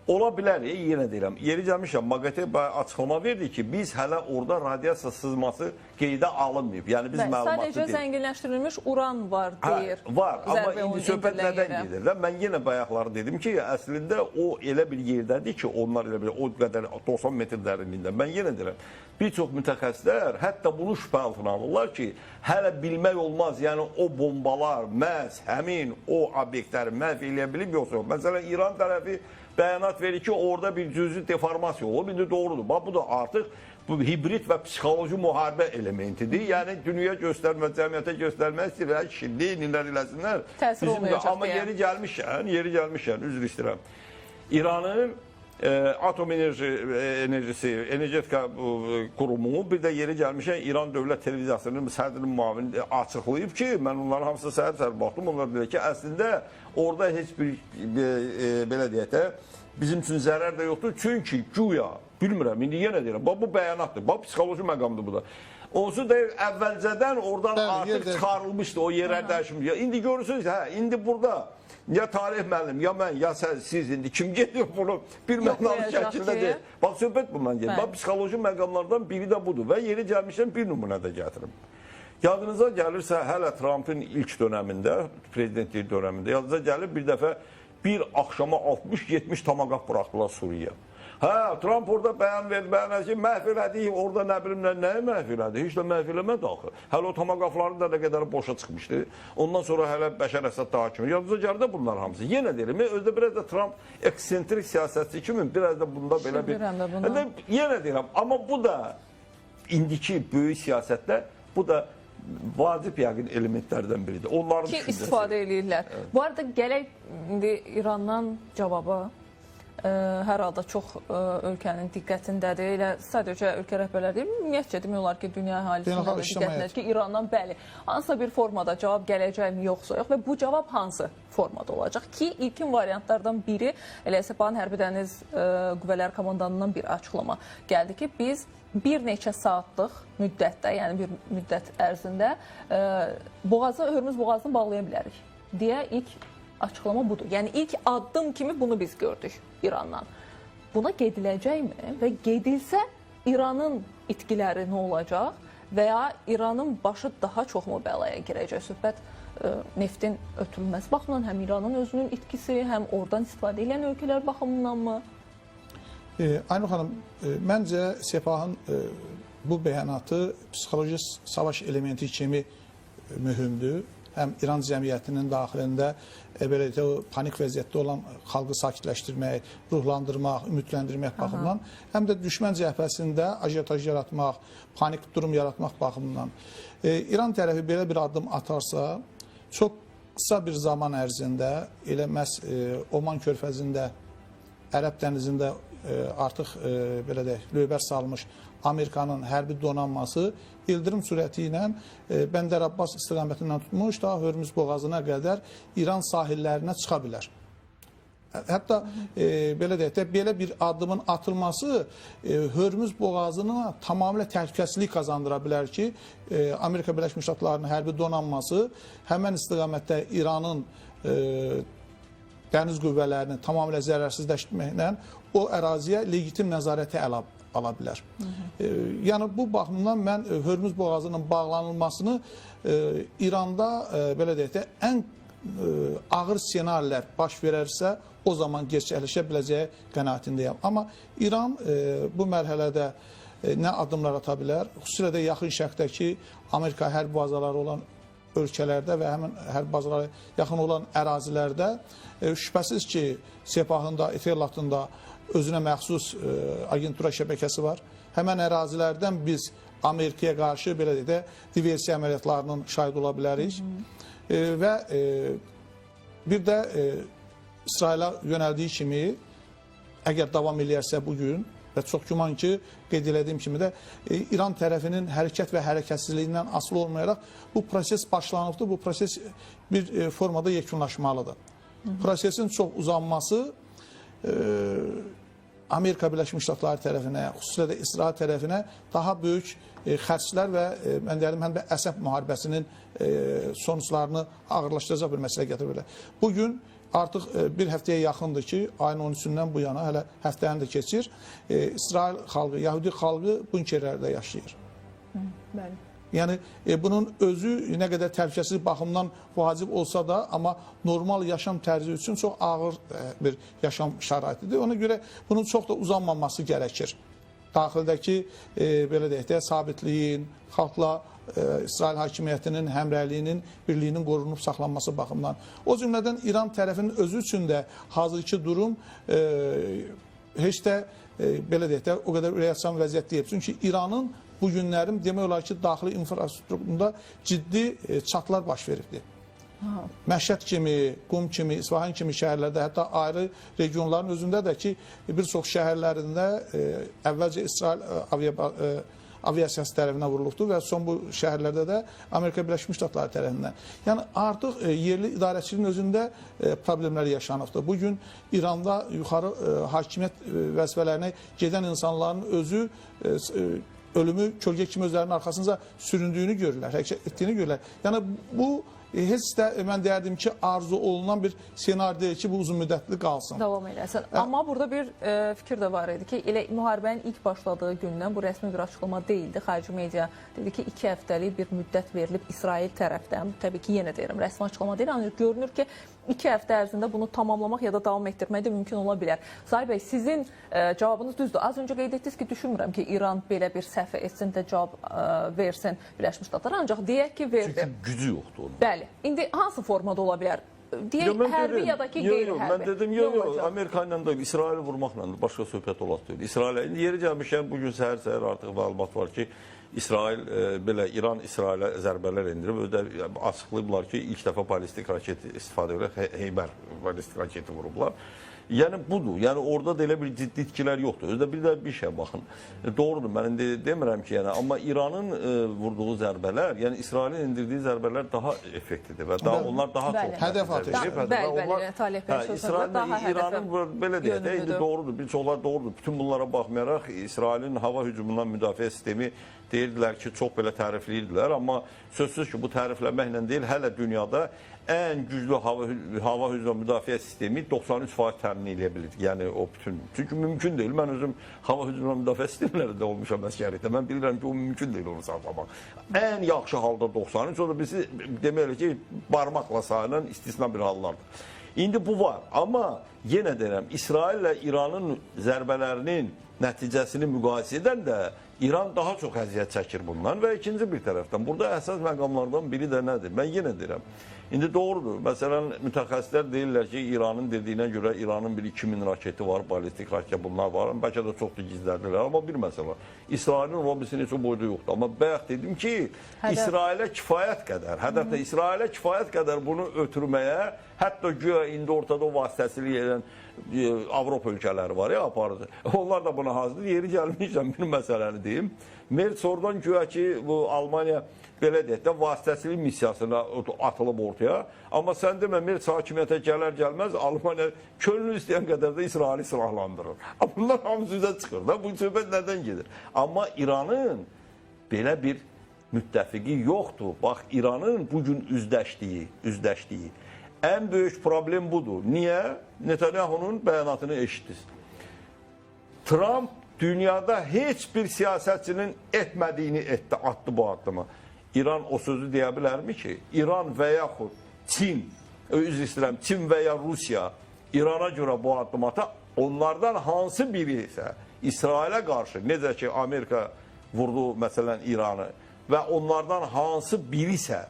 Ola bilər, yenə deyirəm, yeri gəlmişəm, MAQATE açıqlama verdi ki, biz hələ orada radiasiya sızması qeydə alınmayıb. Yəni, biz məlumatı deyil. Sadəcə zənginləşdirilmiş uran var, deyir. Var, amma indi söhbət nədən gedir? Mən yenə bayaqları dedim ki, əslində o elə bir yerdədir ki, onlar elə bir, o qədər 90 metr dərinliyində. Mən yenə deyirəm, bir çox mütəxəssislər hətta bunu şübhə altına alırlar ki, hələ bilmək olmaz, yəni o bombalar məhz həmin o obyektləri məhv eləyə bilib, yoxsa yox. Məsələn, İran tərəfi bəyanat verir ki, orada bir cüzi deformasiya olub. İndi doğrudur. Bax, bu da artıq bu hibrid və psixoloji müharibə elementidir. Yəni, dünya göstərmə, cəmiyyətə göstərmək istəyirlər, şimdi, nilər eləsinlər. Təsir olmayacaq. Amma yeri gəlmişən, üzr istəyirəm. İranın Atom Enerjisi, Energetika Qurumu, bir də yeri gəlmişən İran Dövlət Televiziyasının sədrinin müavini açıqlayıb ki, mən onların hamısı səhər baxdım, onlar deyir ki, əslində orada heç bir, belə deyək də, bizim üçün zərər də yoxdur. Çünki güya, bilmirəm, indi yenə deyirəm, bu bəyanatdır, psixoloji məqamdır bu da. Onsuz da əvvəlcədən oradan artıq çıxarılmışdı o yerlər dəyişmiş. İndi görürsünüz, indi burada ya Talih müəllim, ya mən, ya siz indi kim gedir bunu bir mənalı şəkildə deyil. Bax, söhbət bundan gedir. Bax, psixoloji məqamlardan biri də budur və yeri gəlmişdən bir nümunə də gətirim. Yadınıza gəlirsə, hələ Trump'ın ilk dönəmində, prezidentlik dönəmində, yadınıza gəlir bir dəfə bir axşama 60-70 tamaqaf buraxdılar Suriyə. Hə, Trump orada bəyan verdi ki, məhv elədik, orada nə bilim, nəyə məhv elədi? Heç də məhv eləmədi axı. Hələ o tamaqafların da nə qədər boşa çıxmışdı. Ondan sonra hələ Bəşər Əsəd da hakim. Yadınıza gəldi bunlar hamısı. Yenə deyirəm, özdə biraz da Trump eksentrik siyasətçi kimi, biraz da bunda belə bir... Yenə deyirəm, amma bu da indiki böyük siyasətdə, bu da vacib yəqin elementlərdən biridir. Onların ki, istifadə edirlər. Evet. Bu arada gələk indi İrandan cavaba. Hər halda çox ölkənin diqqətindədir. Elə sadəcə ölkə rəhbərləri deyil, ümumiyyətcə demək olar ki, dünya əhalisinin diqqətindədir ki, İrandan bəli, hansısa bir formada cavab gələcək mi, yoxsa yox və bu cavab hansı formada olacaq ki, ilkin variantlardan biri elə Səpahın Hərbi Dəniz Qüvvələri Komandanından bir açıqlama gəldi ki, biz bir neçə saatlıq müddətdə, yəni bir müddət ərzində Hörmüz boğazını bağlaya bilərik deyə ilk açıqlama budur. Yəni ilk addım kimi bunu biz gördük İrandan. Buna gediləcəkmi və gedilsə İranın itkiləri nə olacaq və ya İranın başı daha çoxmu bəlaya girəcək? Söhbət neftin ötürülməsi baxımından həm İranın özünün itkisi, həm oradan istifadə edən ölkələr baxımındanmı? Aynur xanım, məncə Səpahın bu bəyanatı psixoloji savaş elementi kimi mühümdür. Həm İran cəmiyyətinin daxilində belə panik vəziyyətdə olan xalqı sakitləşdirmək, ruhlandırmaq, ümidləndirmək baxımından, həm də düşmən cəbhəsində ajitaj yaratmaq, panik durum yaratmaq baxımından. İran tərəfi belə bir addım atarsa, çox qısa bir zaman ərzində elə məhz Oman körfəzində, Ərəb dənizində artıq belə deyək, lövbər salmış Amerikanın hərbi donanması ildırım sürəti ilə Bəndər Abbas istiqamətindən tutmuş, daha Hörmüz boğazına qədər İran sahillərinə çıxa bilər. Hətta belə deyək də, belə bir addımın atılması Hörmüz boğazına tamamilə təhlükəsizlik qazandıra bilər ki, Amerika Birləşmiş Ştatlarının hərbi donanması həmən istiqamətdə İranın dəniz qüvvələrini tamamilə zərərsizləşdirməklə o əraziyə legitim nəzarəti ala bilər. Yəni bu baxımdan mən Hörmüz boğazının bağlanılmasını İranda belə deyək də ən ağır ssenarilər baş verərsə o zaman gerçəkləşə biləcəyi qənaətindəyəm. Amma İran bu mərhələdə nə addımlar ata bilər? Xüsusilə də yaxın şərqdəki Amerika hərb bazaları olan ölkələrdə və həmin hərb bazaları yaxın olan ərazilərdə şübhəsiz ki, Sepahında, Efelatında özünə məxsus agentura şəbəkəsi var. Həmən ərazilərdən biz Amerikaya qarşı belə deyək də diversiya əməliyyatlarının şahid ola bilərik. Və bir də İsrailə yönəldiyi kimi əgər davam edərsə bugün və çox güman ki, qeyd elədiyim kimi də İran tərəfinin hərəkət və hərəkətsizliyindən asılı olmayaraq bu proses başlanıbdır. Bu proses bir formada yekunlaşmalıdır. Prosesin çox uzanması Amerika Birləşmiş Ştatları tərəfinə, xüsusilə də İsrail tərəfinə daha böyük xərclər və mən deyərdim, həm də əsəb müharibəsinin sonuçlarını ağırlaşdıracaq bir məsələ gətirə bilər. Bugün artıq bir həftəyə yaxındır ki, ayın 13-dən bu yana, hələ həftəni də keçir, İsrail xalqı, Yahudi xalqı bunkerlərdə yaşayır. Bəli. Yəni bunun özü nə qədər təhlükəsizlik baxımından vacib olsa da, amma normal yaşam tərzi üçün çox ağır bir yaşam şəraitidir. Ona görə bunun çox da uzanmaması gərəkir. Daxildəki belə deyək də sabitliyin, xalqla İsrail hakimiyyətinin, həmrəyliyinin, birliyinin qorunub saxlanması baxımından. O cümlədən İran tərəfinin özü üçün də hazırki durum heç də belə deyək də o qədər ürəkaçan vəziyyət deyil. Çünki İranın bu günlərim demək olar ki, daxili infrastrukturunda ciddi çatlar baş veribdir. Məşhəd kimi, Qum kimi, İsfahan kimi şəhərlərdə, hətta ayrı regionların özündə də ki, bir çox şəhərlərində əvvəlcə İsrail aviasiyası tərəfinə vurulubdur və son bu şəhərlərdə də Amerika Birləşmiş Ştatları tərəfindən. Yəni artıq yerli idarəçiliyin özündə problemlər yaşanıbdır. Bugün İranda yuxarı hakimiyyət vəzifələrinə gedən insanların özü ölümü kölgə kimi özlərinin arxasınca süründüyünü görürlər, hərəkət etdiyini görürlər. Yəni bu heç də mən deyərdim ki, arzu olunan bir senaryo deyil ki, bu uzun müddətli qalsın. Davam eləsin. Amma burada bir fikir də var idi ki, elə müharibənin ilk başladığı gündən bu rəsmi bir açıqlama deyildi. Xarici media dedi ki, 2 həftəlik bir müddət verilib İsrail tərəfdən. Təbii ki, yenə deyirəm, rəsmi açıqlama deyil. Ancaq görünür ki, 2 həftə ərzində bunu tamamlamaq ya da davam etdirmək də mümkün ola bilər. Zahir bəy, sizin cavabınız düzdür. Az öncə qeyd etdiniz ki, düşünmürəm ki, İran belə bir səhvə etsin də cavab versin Birləşmiş Ştatlar. Ancaq deyək ki, verdi. Çünki gücü yoxdur onun. Bəli. İndi hansı formada ola bilər? Deyək, hərbi ya da ki, qeyri-hərbi. Mən dedim, yox, Amerika ilə də İsraili vurmaqla da başqa söhbət olaq deyil. İsrail'ə, indi yeri gəlmişkən, bugün səhər artıq məlumat var ki, İsrail, belə İran İsrailə zərbələr endirib, açıqlayıblar ki, ilk dəfə balistik raket istifadə edərək Heybər balistik raketi vurublar. Yəni budur. Yəni orada da elə bir ciddi itkilər yoxdur. Özdə bir də bir şey baxın. Doğrudur, mən indi demirəm ki, yəni amma İranın vurduğu zərbələr, yəni İsrailin endirdiyi zərbələr daha effektivdir və daha onlar daha çox hədəf atır. Bəli, Talib bəy sözləri daha hədəf. İranın belə deyək də indi doğrudur. Bir çoxlar doğrudur. Bütün bunlara baxmayaraq İsrailin hava hücumundan müdafiə sistemi deyirdilər ki, çox belə tərifləyirdilər, amma sözsüz ki, bu tərifləməklə deyil, hələ dünyada ən güclü hava hücumu müdafiə sistemi 93% təmin edə bilir. Yəni o bütün. Çünki mümkün deyil. Mən özüm hava hücumu müdafiə sistemlərində olmuşam əsgərlikdə. Mən bilirəm ki, o mümkün deyil onu sağlamaq. Ən yaxşı halda 93, o da bizi deməli ki, barmaqla sayılan istisna bir hallardır. İndi bu var. Amma yenə deyirəm, İsrail ilə İranın zərbələrinin nəticəsini müqayisə edən də İran daha çox əziyyət çəkir bundan və ikinci bir tərəfdən. Burada əsas məqamlardan biri də nədir? Mən yenə deyirəm. İndi doğrudur. Məsələn, mütəxəssislər deyirlər ki, İranın dediyinə görə İranın bir 2000 raketi var, balistik raket bunlar var. Bəlkə də çoxdur gizlədirlər. Amma bir məsələ. İsrailin Robinson heç o boyda yoxdur. Amma bayaq dedim ki, İsrailə kifayət qədər, hədəfdə İsrailə kifayət qədər bunu ötürməyə Hətta güya indi ortada o vasitəsilik edən Avropa ölkələri var ya, aparıcı. Onlar da buna hazırdır. Yeri gəlmişəm bir məsələni deyim. Merz oradan güya ki, bu Almaniya belə deyək də vasitəsilik missiyasına atılıb ortaya. Amma sən demə, Merz hakimiyyətə gələr-gəlməz Almaniya könlü istəyən qədər də İsraili silahlandırır. Bunlar hamısı üzə çıxır da. Bu söhbət nədən gedir? Amma İranın belə bir müttəfiqi yoxdur. Bax, İranın bugün üzdəşdiyi ən böyük problem budur. Niyə? Netanyahunun bəyanatını eşitdiniz. Trump dünyada heç bir siyasətçinin etmədiyini attı bu addımı. İran o sözü deyə bilərmi ki, İran və yaxud Çin, üzr istəyirəm, Çin və ya Rusiya İrana görə bu addım ata, onlardan hansı biri isə İsrailə qarşı, necə ki Amerika vurdu məsələn İranı və onlardan hansı biri isə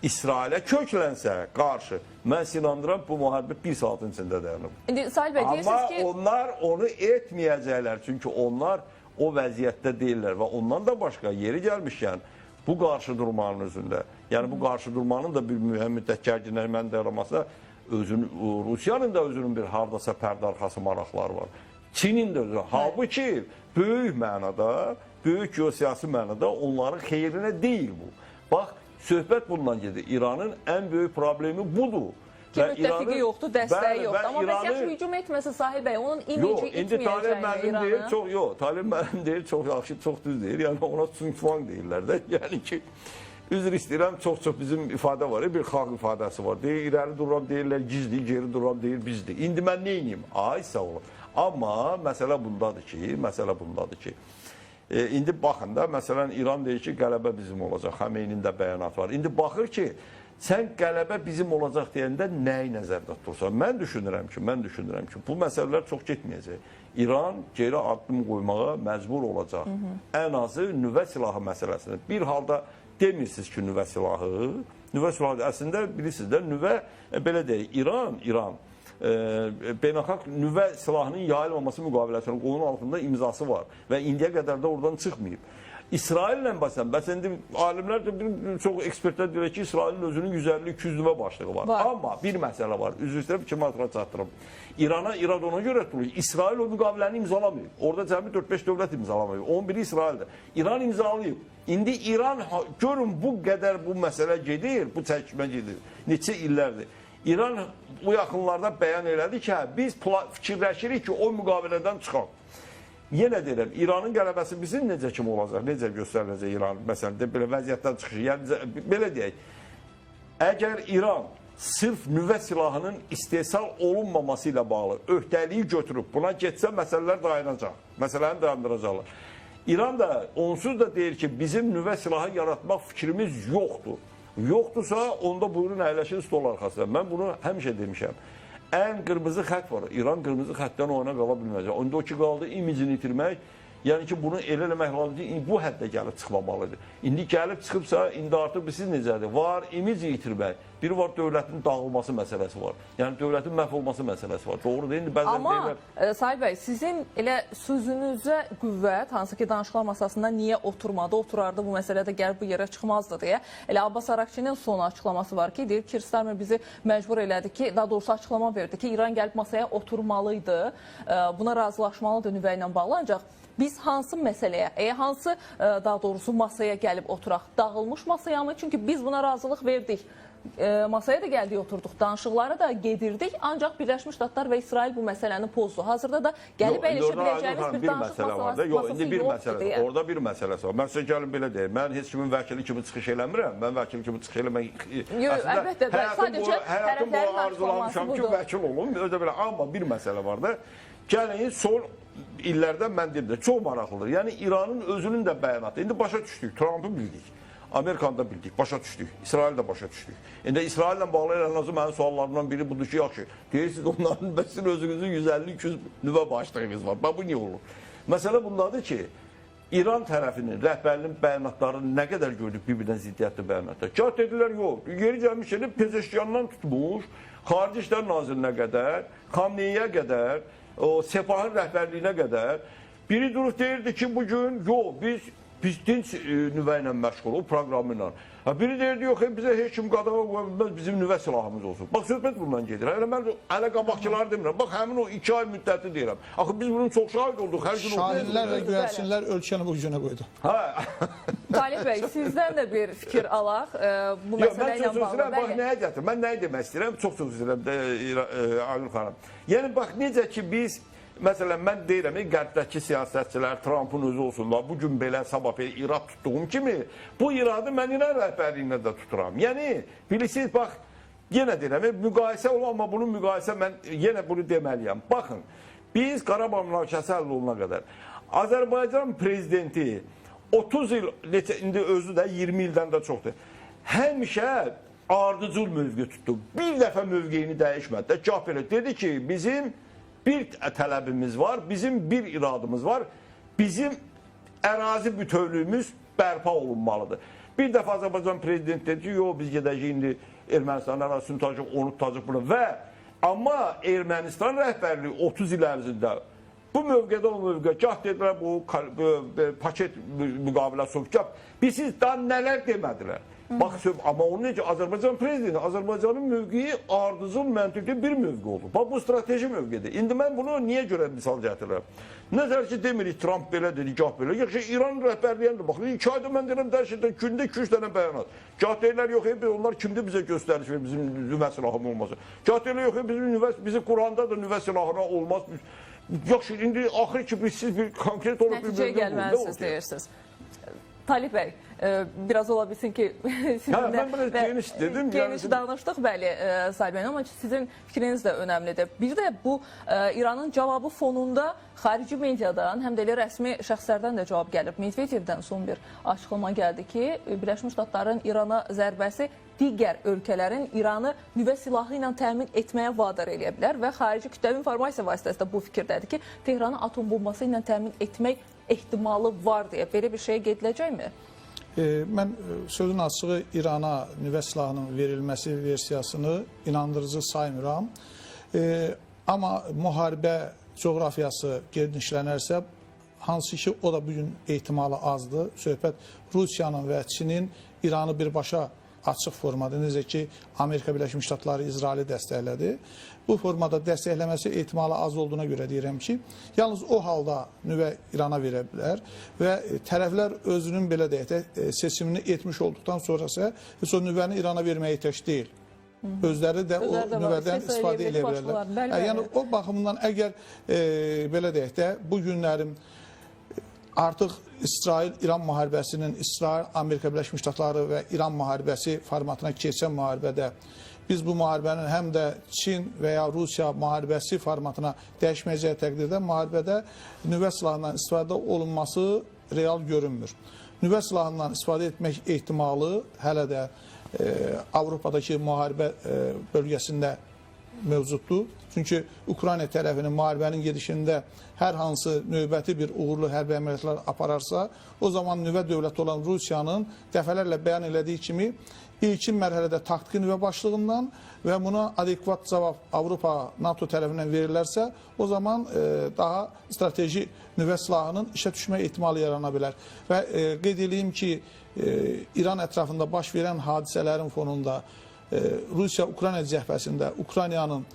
İsrailə köklənsə qarşı, mən inanıram bu müharibə bir saatın içində dayanıb. İndi Sahil bəy, deyirsiniz ki... Amma onlar onu etməyəcəklər, çünki onlar o vəziyyətdə deyirlər və ondan da başqa yeri gəlmişkən bu qarşı durmanın özündə, yəni bu qarşı durmanın da bir mühüm müddət gərginləşmənin yaraması, Rusiyanın da özünün bir hardasa pərdə arxası maraqları var. Çinin də özünün. Halbuki böyük mənada, böyük geosiyasi mənada onların xeyrinə deyil bu. Bax, söhbət bundan gedir. İranın ən böyük problemi budur. Ki müttəfiqi yoxdur, dəstəyi yoxdur. Amma məsəl hücum etməsə Sahil bəy, onun imici itməyəcəyini İranı... Talib müəllim deyir, çox yaxşı, çox düz deyir. Yəni ona Tsunfang deyirlər də. Yəni ki, üzr istəyirəm, çox bizim ifadə var, bir xalq ifadəsi var. Deyir, irəli dururam, deyirlər gizli, geri dururam, deyir bizdir. İndi mən neyiniyim? Ay, sağ olun. Amma məsələ bundadır ki, indi baxın da, məsələn, İran deyir ki, qələbə bizim olacaq. Xəmeyninin də bəyanatı var. İndi baxır ki, sən qələbə bizim olacaq deyəndə nəyi nəzərdə tutursan? Mən düşünürəm ki, bu məsələlər çox getməyəcək. İran geri addım qoymağa məcbur olacaq. Ən azı nüvə silahı məsələsində. Bir halda demirsiniz ki, nüvə silahı əslində bilirsiniz də, nüvə, belə deyək, İran beynəlxalq nüvə silahının yayılmaması müqaviləsinin qolunun altında imzası var və indiyə qədər də oradan çıxmayıb. İsraillə bəsən indi alimlər də çox ekspertlər deyir ki, İsrailin özünün 150-200 nüvə başlığı var. Amma bir məsələ var. Üzr istəyirəm, kimi hatıra çatdırım. İran ona görə tutulur. İsrail o müqaviləni imzalamayıb. Orada cəmi 4-5 dövlət imzalamayıb. 11-i İsraildir. İran imzalayıb. İndi İran, görün bu qədər bu məsələ gedir, bu çəkmə gedir. Neçə illərdir. İran bu yaxınlarda bəyan elədi ki, biz fikirləşirik ki, o müqavilədən çıxaq. Yenə deyirəm, İranın qələbəsi bizim necə kimi olacaq, necə göstəriləcək İran, məsələn, belə vəziyyətdən çıxışı. Yəni, belə deyək, əgər İran sırf nüvə silahının istehsal olunmaması ilə bağlı öhdəliyi götürüb buna getsə, məsələlər dayanacaq, məsələni dayandıracaqlar. İran da onsuz da deyir ki, bizim nüvə silahı yaratmaq fikrimiz yoxdur. Yoxdursa, onda buyurun əyləşin stol arxasında. Mən bunu həmişə demişəm. Ən qırmızı xət var. İran qırmızı xətdən oyuna qala bilməyəcək. Onda o ki, qaldı imicini itirmək. Yəni ki, bunu elə eləmək lazımdır ki, bu həddə gəlib çıxmamalıdır. İndi gəlib çıxıbsa, indi artıq siz necədir? Var, imici itirmək. Bir var, dövlətin dağılması məsələsi var. Yəni, dövlətin məhv olması məsələsi var. Doğru deyil. Amma, Sahil bəy, sizin elə sözünüzə qüvvət, hansı ki, danışıqlar masasında niyə oturmadı, oturardı bu məsələdə gəlib bu yerə çıxmazdı deyə. Elə Abbas Arakçinin son açıqlaması var ki, deyir, Keir Starmer bizi məcbur elədi ki, daha doğrusu açıqlama verdi ki, İran gəlib masaya oturmalıydı, buna razılaşmalıdır nüvə ilə bağlı, ancaq biz hansı məsələyə, hansı daha doğrusu masaya gəlib oturaq? Dağılmış masaya mı? Çünki biz buna razılıq verdik. Masaya da gəldik, oturduq, danışıqlara da gedirdik. Ancaq Birləşmiş Ştatlar və İsrail bu məsələni pozdu. Hazırda da gəlib əyləşə biləcəyimiz bir danışıq masası yoxdur deyə. Orada bir məsələsi var. Mən sizə gəlin belə deyim. Mən heç kimin vəkili kimi çıxış eləmirəm. Mən vəkili kimi çıxış eləmək... Yox, əlbəttə də. Sadəcə tərəflərin açıqlaması budur. Vəkil olum. Amma bir məsələ var da. Gəlin, son illərdən mən deyim də, çox maraqlıdır. Yəni, İranın özünün də bəyanatı. İndi başa düşdük, Trump'ı bildik. Amerikanı da bildik, başa düşdük. İsrail də başa düşdük. İndi İsraillə bağlı ən azı mənim suallarımdan biri budur ki, yaxşı, deyirsiniz, onların sizin özünüzün 150-200 nüvə başlığınız var. Bu niyə olur? Məsələ bundadır ki, İran tərəfinin, rəhbərinin bəyanatlarını nə qədər gördük bir-birindən ziddiyyətli bəyanatlar. Kah dedilər, yox, yeri gəlmiş edib Pezeşkiyandan tutmuş, Xarici İşlər Nazirinə qədər, Xamneyə qədər, o Sepahın rəhbərliyinə qədər biri durub deyirdi ki, bugün yox, biz biz dinc nüvə ilə məşğul, o proqramı ilə. Biri deyirdi, yox, bizə heç kim qadağa qoya bilməz, bizim nüvə silahımız olsun. Bax, söhbət bundan gedir. Mən hələ qabaqçıları demirəm. Bax, həmin o 2 ay müddəti deyirəm. Axı, biz bunun çox şahid olduq. Hər gün şahinlər və göyərçinlər ölkəni bu gücünə qoydu. Talib bəy, sizdən də bir fikir alaq bu məsələ ilə bağlı. Bax, nəyə gətirir? Mən nəyə demək istəyirəm? Çox istəyirəm, Aynur xanım. Yəni, bax, necə ki, biz məsələn, mən deyirəm, qərbdəki siyasətçilər, Trumpın özü olsunlar, bugün belə, sabah belə irad tutduğum kimi, bu iradı mən İran rəhbərliyinə də tuturam. Yəni, bilirsiniz, bax, yenə deyirəm, müqayisə olan, amma bunun müqayisə, mən yenə bunu deməliyəm. Baxın, biz Qarabağ münaqişəsi həll oluna qədər Azərbaycan prezidenti 30 il, indi özü də 20 ildən də çoxdur, həmişə ardıcıl mövqe tutdu. Bir dəfə mövqeyini dəyişmədi. Gah belə dedi ki, bizim bir tələbimiz var, bizim bir iradımız var, bizim ərazi bütövlüyümüz bərpa olunmalıdır. Bir dəfə Azərbaycan prezidenti dedi ki, yox, biz gedəcəyik indi Ermənistan ərazisini tutacaq, onu tutacaq bunu və amma Ermənistan rəhbərliyi 30 il ərzində bu mövqedə o mövqe, gah dedilər bu paket müqaviləsi olub, gah siz daha nələr demədilər. Bax, amma onun necə Azərbaycan prezidenti, Azərbaycanın mövqeyi ardıcıl məntiqli bir mövqe oldu. Bax, bu strateji mövqedir. İndi mən bunu niyə görə misal gətirirəm? Nəzər ki, demirik, Trump belə dedi, gah belə. Yaxşı, İran rəhbərliyəndə, bax, 2 ayda mən deyirəm, dərşədən gündə 2-3 dənə bəyanat. Gah deyirlər, yox, onlar kimdir bizə göstəriş verir, bizim nüvə silahım olması. Gah deyirlər, yox, bizi Quranda da nüvə silahına olmaz. Yaxşı, indi axır ki, siz bir konkret olub bir nəticəyə gəlməlisiniz deyirsiniz. Talib bəy, biraz ola bilsin ki, sizinlə geniş danışdıq, bəli, Salih bəy, amma sizin fikriniz də önəmlidir. Bir də bu İranın cavabı fonunda xarici mediadan, həm də elə rəsmi şəxslərdən də cavab gəlib. Medvedevdən son bir açıqlama gəldi ki, Birləşmiş Ştatların İrana zərbəsi digər ölkələrin İranı nüvə silahı ilə təmin etməyə vadar edə bilər və xarici kütləvi informasiya vasitəsində bu fikirdədir ki, Tehranı atom bombası ilə təmin etmək ehtimalı var deyə. Belə bir şey gediləcəkmi? Mən sözün açığı İrana nüvə silahının verilməsi versiyasını inandırıcı saymıram. Amma müharibə coğrafiyası genişlənərsə, hansı ki o da bugün ehtimalı azdır. Söhbət Rusiyanın və Çinin İranı birbaşa açıq formada, necə ki Amerika Birləşmiş Ştatları İsraili dəstəklədi. Bu formada dəstəkləməsi ehtimalı az olduğuna görə deyirəm ki, yalnız o halda nüvə İrana verə bilər və tərəflər özünün belə deyək də seçimini etmiş olduqdan sonrası heç o nüvəni İrana verməyə ehtiyac deyil. Özləri də o nüvədən istifadə edə bilərlər. Yəni o baxımdan əgər belə deyək də bu günlərin artıq İsrail-İran müharibəsinin, İsrail-Amerika Birləşmiş Ştatları və İran müharibəsi formatına keçən müharibədə biz bu müharibənin həm də Çin və ya Rusiya müharibəsi formatına dəyişməyəcəyi təqdirdə müharibədə nüvə silahından istifadə olunması real görünmür. Nüvə silahından istifadə etmək ehtimalı hələ də Avropadakı müharibə bölgəsində mövcuddur. Çünki Ukrayna tərəfinin müharibənin gedişində hər hansı növbəti bir uğurlu hərbi əməliyyatlar apararsa, o zaman nüvə dövləti olan Rusiyanın dəfələrlə bəyan elədiyi kimi ilkin mərhələdə taktiki nüvə başlığından və buna adekvat cavab Avropa, NATO tərəfindən verilərsə, o zaman daha strateji nüvə silahının işə düşmə ehtimalı yarana bilər. Və qeyd edeyim ki, İran ətrafında baş verən hadisələrin fonunda Rusiya-Ukrayna cəhbəsində Ukraynanın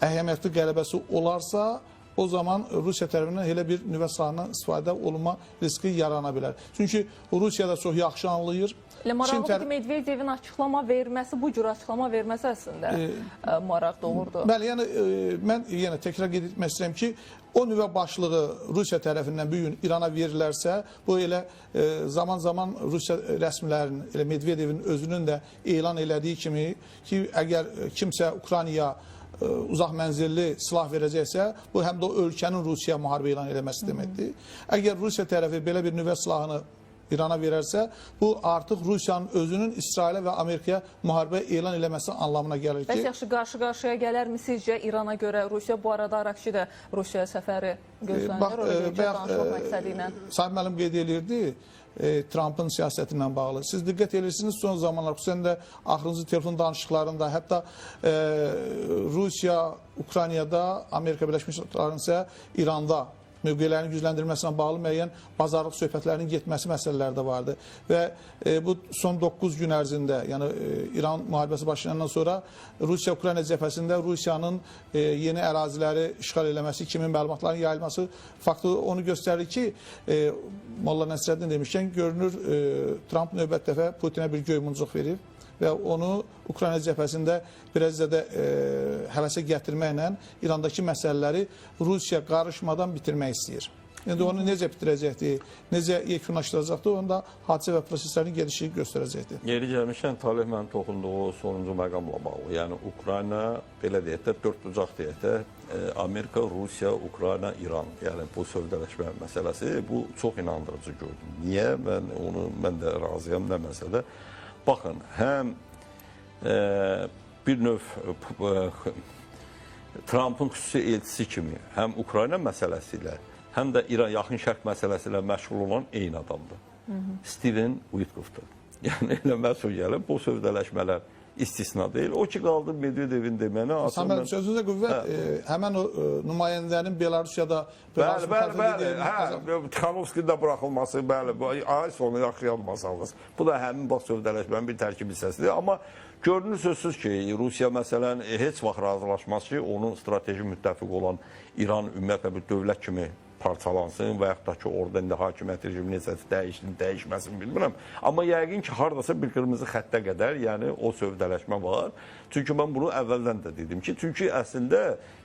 əhəmiyyətli qələbəsi olarsa, o zaman Rusiya tərəfindən elə bir nüvə silahından istifadə olunma riski yarana bilər. Çünki Rusiya da çox yaxşı anlayır. Maraqlı ki, Medvedevin açıqlama verməsi, bu cür açıqlama verməsi əslində maraq doğurdu. Bəli, yəni mən yenə təkrar qeyd etmək istəyirəm ki, o nüvə başlığı Rusiya tərəfindən bir gün İrana verilərsə, bu elə zaman-zaman Rusiya rəsmilərinin, elə Medvedevin özünün də elan elədiyi kimi ki, əgər kimsə Ukraynaya uzaq mənzilli silah verəcəksə, bu həm də o ölkənin Rusiya müharibə elan eləməsi deməkdir. Əgər Rusiya tərəfi belə bir nüvə silahını İrana verərsə, bu artıq Rusiyanın özünün İsrailə və Amerikaya müharibə elan eləməsi anlamına gəlir ki... Bəs yaxşı, qarşı-qarşıya gələrmi sizcə İrana görə Rusiya? Bu arada Arakçı da Rusiya səfəri gözlənilir, o görəcək danışmaq məqsədi ilə. Sayın müəllim qeyd edirdi, Trump'ın siyasəti ilə bağlı. Siz diqqət edirsiniz son zamanlar, xüsusən də axırıncı telefon danışıqlarında, hətta Rusiya, Ukraynada, Amerika Birləşmiş Ştatlarının isə İranda mövqelərinin gücləndirilməsinə bağlı müəyyən bazarlıq söhbətlərinin getməsi məsələləri də vardı. Və bu son 9 gün ərzində, yəni İran müharibəsi başlayandan sonra Rusiya-Ukrayna cəbhəsində Rusiyanın yeni əraziləri işğal eləməsi kimi məlumatların yayılması faktı onu göstərir ki, Molla Nəsrəddin demişkən, görünür Trump növbət dəfə Putinə bir göymüncuq verir və onu Ukrayna cəbhəsində biraz da həvəsə gətirməklə İrandakı məsələləri Rusiya qarışmadan bitirmək istəyir. İndi onu necə bitirəcəkdir, necə yekunlaşdıracaqdır, onda hadisə və proseslərin gedişi göstərəcəkdir. Yeri gəlmişkən, Talih mənim toxunduğu sonuncu məqamla bağlı. Yəni, Ukrayna, belə deyək də, dörd bucaq deyək də, Amerika, Rusiya, Ukrayna, İran. Yəni, bu sövdələşmə məsələsi, bu çox inandırıcı gördüm. Niyə? Mən də razıyam, nə məsələ. Baxın, həm bir növ Trump'ın xüsusi elçisi kimi, həm Ukrayna məsələsi ilə, həm də İran yaxın şərq məsələsi ilə məşğul olan eyni adamdır. Steven Witkoff'dur. Yəni, elə məsul gəlib, bu sövdələşmələr istisna deyil. O ki, qaldı Medvedevin deməni. Saməd, sözünüzə qüvvət, həmən o nümayəndələrin Belarusiyada... Bəli, Tixanovskinin də buraxılması, bəli, ay sonu yaxşıyanmasalınız. Bu da həmin bax sövdələşmənin bir tərkib hissəsidir. Amma görünür sözsüz ki, Rusiya məsələn heç vaxt razılaşmaz ki, onun strateji müttəfiq olan İran ümumiyyətlə bir dövlət kimi parçalansın və yaxud da ki, orada indi hakimiyyət rejimi necəsə dəyişsin, dəyişməsin, bilmirəm. Amma yəqin ki, haradasa bir qırmızı xəttə qədər, yəni o sövdələşmə var. Çünki mən bunu əvvəldən də dedim ki, çünki əslində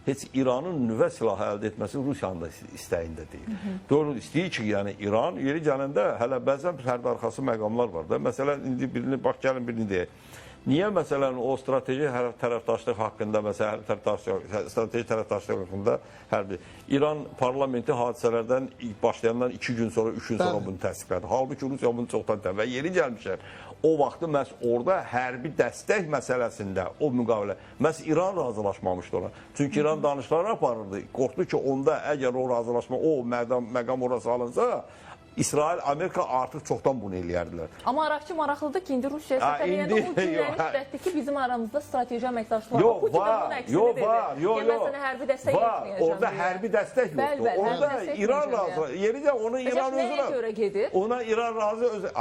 heç İranın nüvə silahı əldə etməsi Rusiyanın da istəyində deyil. Doğru istəyir ki, yəni İran yeri gələndə hələ bəzən pərdə arxası məqamlar var da. Məsələn, indi birini, bax gəlin birini deyək. Niyə məsələn o strateji tərəfdaşlıq haqqında, məsələn, strateji tərəfdaşlıq haqqında hərbi İran parlamenti hadisələrdən başlayandan 2 gün sonra, 3 gün sonra bunu təsdiqlədi. Halbuki Rusiya bunu çoxdan təvəl yeri gəlmişlər. O vaxtı məhz orada hərbi dəstək məsələsində o müqavilə, məhz İran razılaşmamışdı ona. Çünki İran danışıqları aparırdı. Qorxdu ki, onda əgər o razılaşma, o məqam orası alınsa, İsrail, Amerika artıq çoxdan bunu eləyərdilər. Amma Araqçı maraqlıdır ki, indi Rusiyaya səfərləyəndə o cümləni işlətdi ki, bizim aramızda strateji əməkdaşlıq var. Putin də bunun əksini verir. Yəni, məsələn, hərbi dəstək etməyəcəm. Orada hərbi dəstək yoxdur. Orada İran razı. Yeridə onu İran özünə... Nəyə görə gedir? Ona İran razı özü...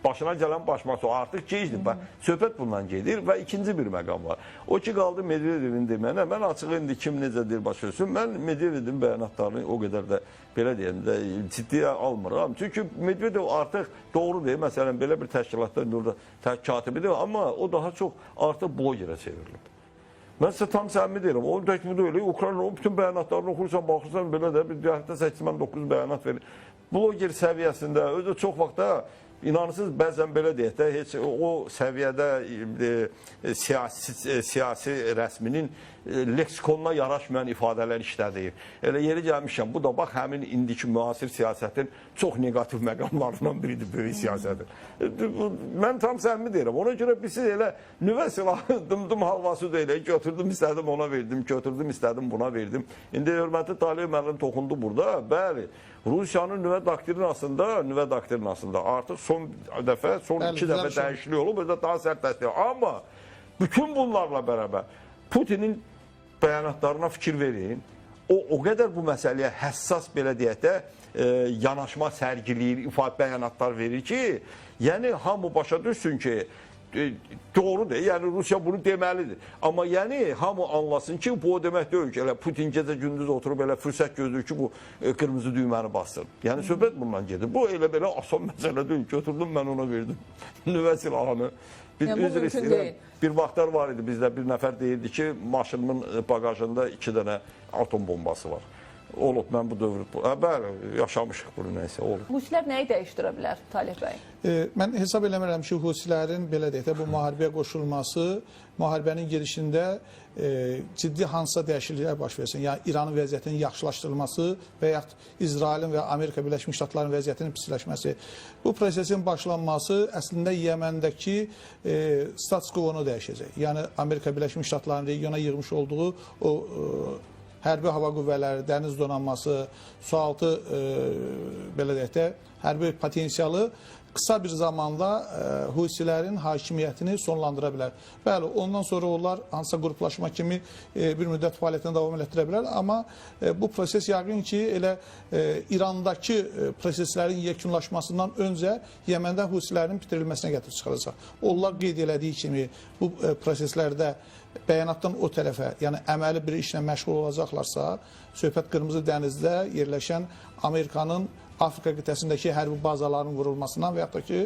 Başına gələn başması o artıq gecdir. Söhbət bundan gedir və ikinci bir məqam var. O ki, qaldı Medvedevin demənə. Mən açıq indi kim necə deyir başa düşsün. Mən Medvedevin bəyanatlarını o qədər də belə deyəndə ciddiyə almıram. Çünki Medvedev artıq doğru deyil. Məsələn, belə bir təşkilatda katibidir. Amma o daha çox artıq blogerə çevrilib. Mən sizə tam səmimi deyirəm. O təkmidi öyle. Ukrayna o bütün bəyanatlarını oxursan, baxırsan belə də bir həftə 89 bəyanat verir. Bloger səviyyəsində özü çox vaxtda İnanırsınız, bəzən belə deyək də, heç o səviyyədə siyasi rəsminin leksikonuna yaraşmayan ifadələr işlədir. Elə yeri gəlmişəm, bu da bax, həmin indiki müasir siyasətin çox negativ məqamlarından biridir, böyük siyasətin. Mən tam səmimi deyirəm, ona görə biz elə nüvə silahı dım-dım halvası da elə, götürdüm, istədim ona verdim, götürdüm, istədim buna verdim. İndi hörmətli Talih müəllim toxundu burada, bəli. Rusiyanın nüvə doktrinasında artıq son dəfə, son 2 dəfə dəyişiklik olub, özdə daha sərt dəstək. Amma bütün bunlarla bərabər Putinin bəyanatlarına fikir verin, o qədər bu məsələyə həssas, belə deyək də, yanaşma sərgiləyir, ifadə bəyanatlar verir ki, yəni hamı başa düşsün ki, doğrudur, yəni Rusiya bunu deməlidir. Amma yəni hamı anlasın ki, bu o demək deyil ki, elə Putin gecə gündüz oturub elə fürsət gözləyir ki, bu qırmızı düyməni bassın. Yəni söhbət bundan gedir. Bu elə belə asan məsələ deyil. Götürdüm, mən ona verdim nüvə silahını. Üzr istəyirəm. Bir vaxtlar var idi, bizdə bir nəfər deyirdi ki, maşınımın bagajında 2 dənə atom bombası var. Olub, mən bu dövrü, bəli, yaşamışıq bunu, nəysə, olub. Husilər nəyi dəyişdirə bilər, Talih bəy? Mən hesab eləmirəm ki, Husilərin, belə deyək də, bu müharibəyə qoşulması, müharibənin gedişində ciddi hansısa dəyişikliklər baş versin. Yəni, İranın vəziyyətinin yaxşılaşdırılması və yaxud İsrailin və Amerika Birləşmiş Ştatlarının vəziyyətinin pisləşməsi. Bu prosesin başlanması əslində Yəməndəki status quo-nu dəyişəcək. Yəni, Amerika Birləşmiş Ştatlarının regiona yığmış olduğu o hərbi hava qüvvələri, dəniz donanması, sualtı belə deyək də, hərbi potensialı qısa bir zamanda Husilərin hakimiyyətini sonlandıra bilər. Bəli, ondan sonra onlar hansısa qruplaşma kimi bir müddət fəaliyyətini davam etdirə bilər. Amma bu proses yəqin ki, elə İrandakı proseslərin yekunlaşmasından öncə Yəməndə Husilərin bitirilməsinə gətirib çıxaracaq. Onlar qeyd elədiyi kimi bu proseslərdə bəyanatdan o tərəfə, yəni əməli bir işlə məşğul olacaqlarsa, söhbət Qırmızı dənizdə yerləşən Amerikanın Afrika qitəsindəki hərbi bazaların vurulmasından və yaxud da ki,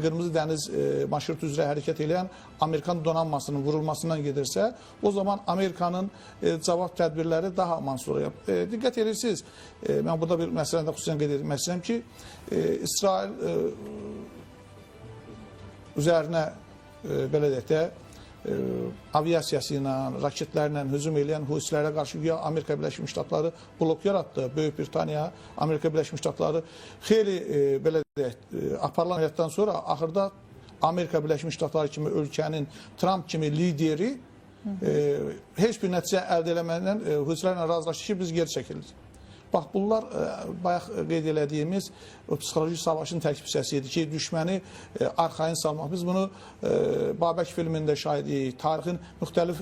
Qırmızı dəniz marşrutu üzrə hərəkət edən Amerikan donanmasının vurulmasından gedirsə, o zaman Amerikanın cavab tədbirləri daha amansız olacaq. Diqqət edirsiniz, mən burada bir məsələndə xüsusən qeyd etmək istəyirəm ki, İsrail üzərinə belə deyək də, aviasiyası ilə, raketlərlə hücum edən Husilərə qarşı güya Amerika Birləşmiş Ştatları blok yaratdı. Böyük Britaniya, Amerika Birləşmiş Ştatları xeyli belə deyək, aparılan həyatdan sonra axırda Amerika Birləşmiş Ştatları kimi ölkənin Trump kimi lideri heç bir nəticə əldə eləməklə Husilərlə razılaşdı ki, biz geri çəkildik. Bax, bunlar bayaq qeyd elədiyimiz psixoloji savaşın tərkib hissəsidir ki, düşməni arxayın salmaq. Biz bunu Babək filmində şahidik, tarixin müxtəlif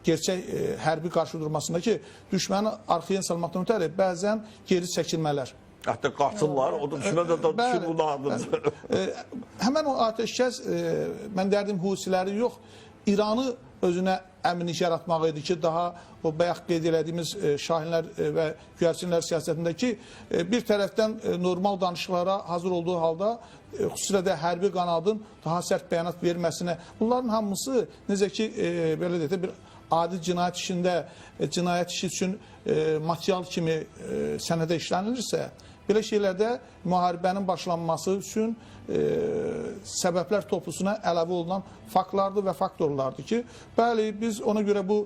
gerçək hərbi qarşıdurmasında ki, düşməni arxayın salmaqdan ötəri bəzən geri çəkilmələr. Hətta qaçırlar, o da düşmən də düşür bunu ardınca. Həmən o ateşkəs, mən dərdim Husiləri yox, İranı özünə əminlik yaratmaq idi ki, daha o bayaq qeyd elədiyimiz şahinlər və güərçinlər siyasətindəki bir tərəfdən normal danışıqlara hazır olduğu halda xüsusilə də hərbi qanadın daha sərt bəyanat verməsinə, bunların hamısı necə ki, belə deyək də, bir adi cinayət işində cinayət işi üçün material kimi sənədə işlənilirsə, belə şeylərdə müharibənin başlanması üçün səbəblər toplusuna əlavə olunan faktlardır və faktorlardır ki, bəli, biz ona görə bu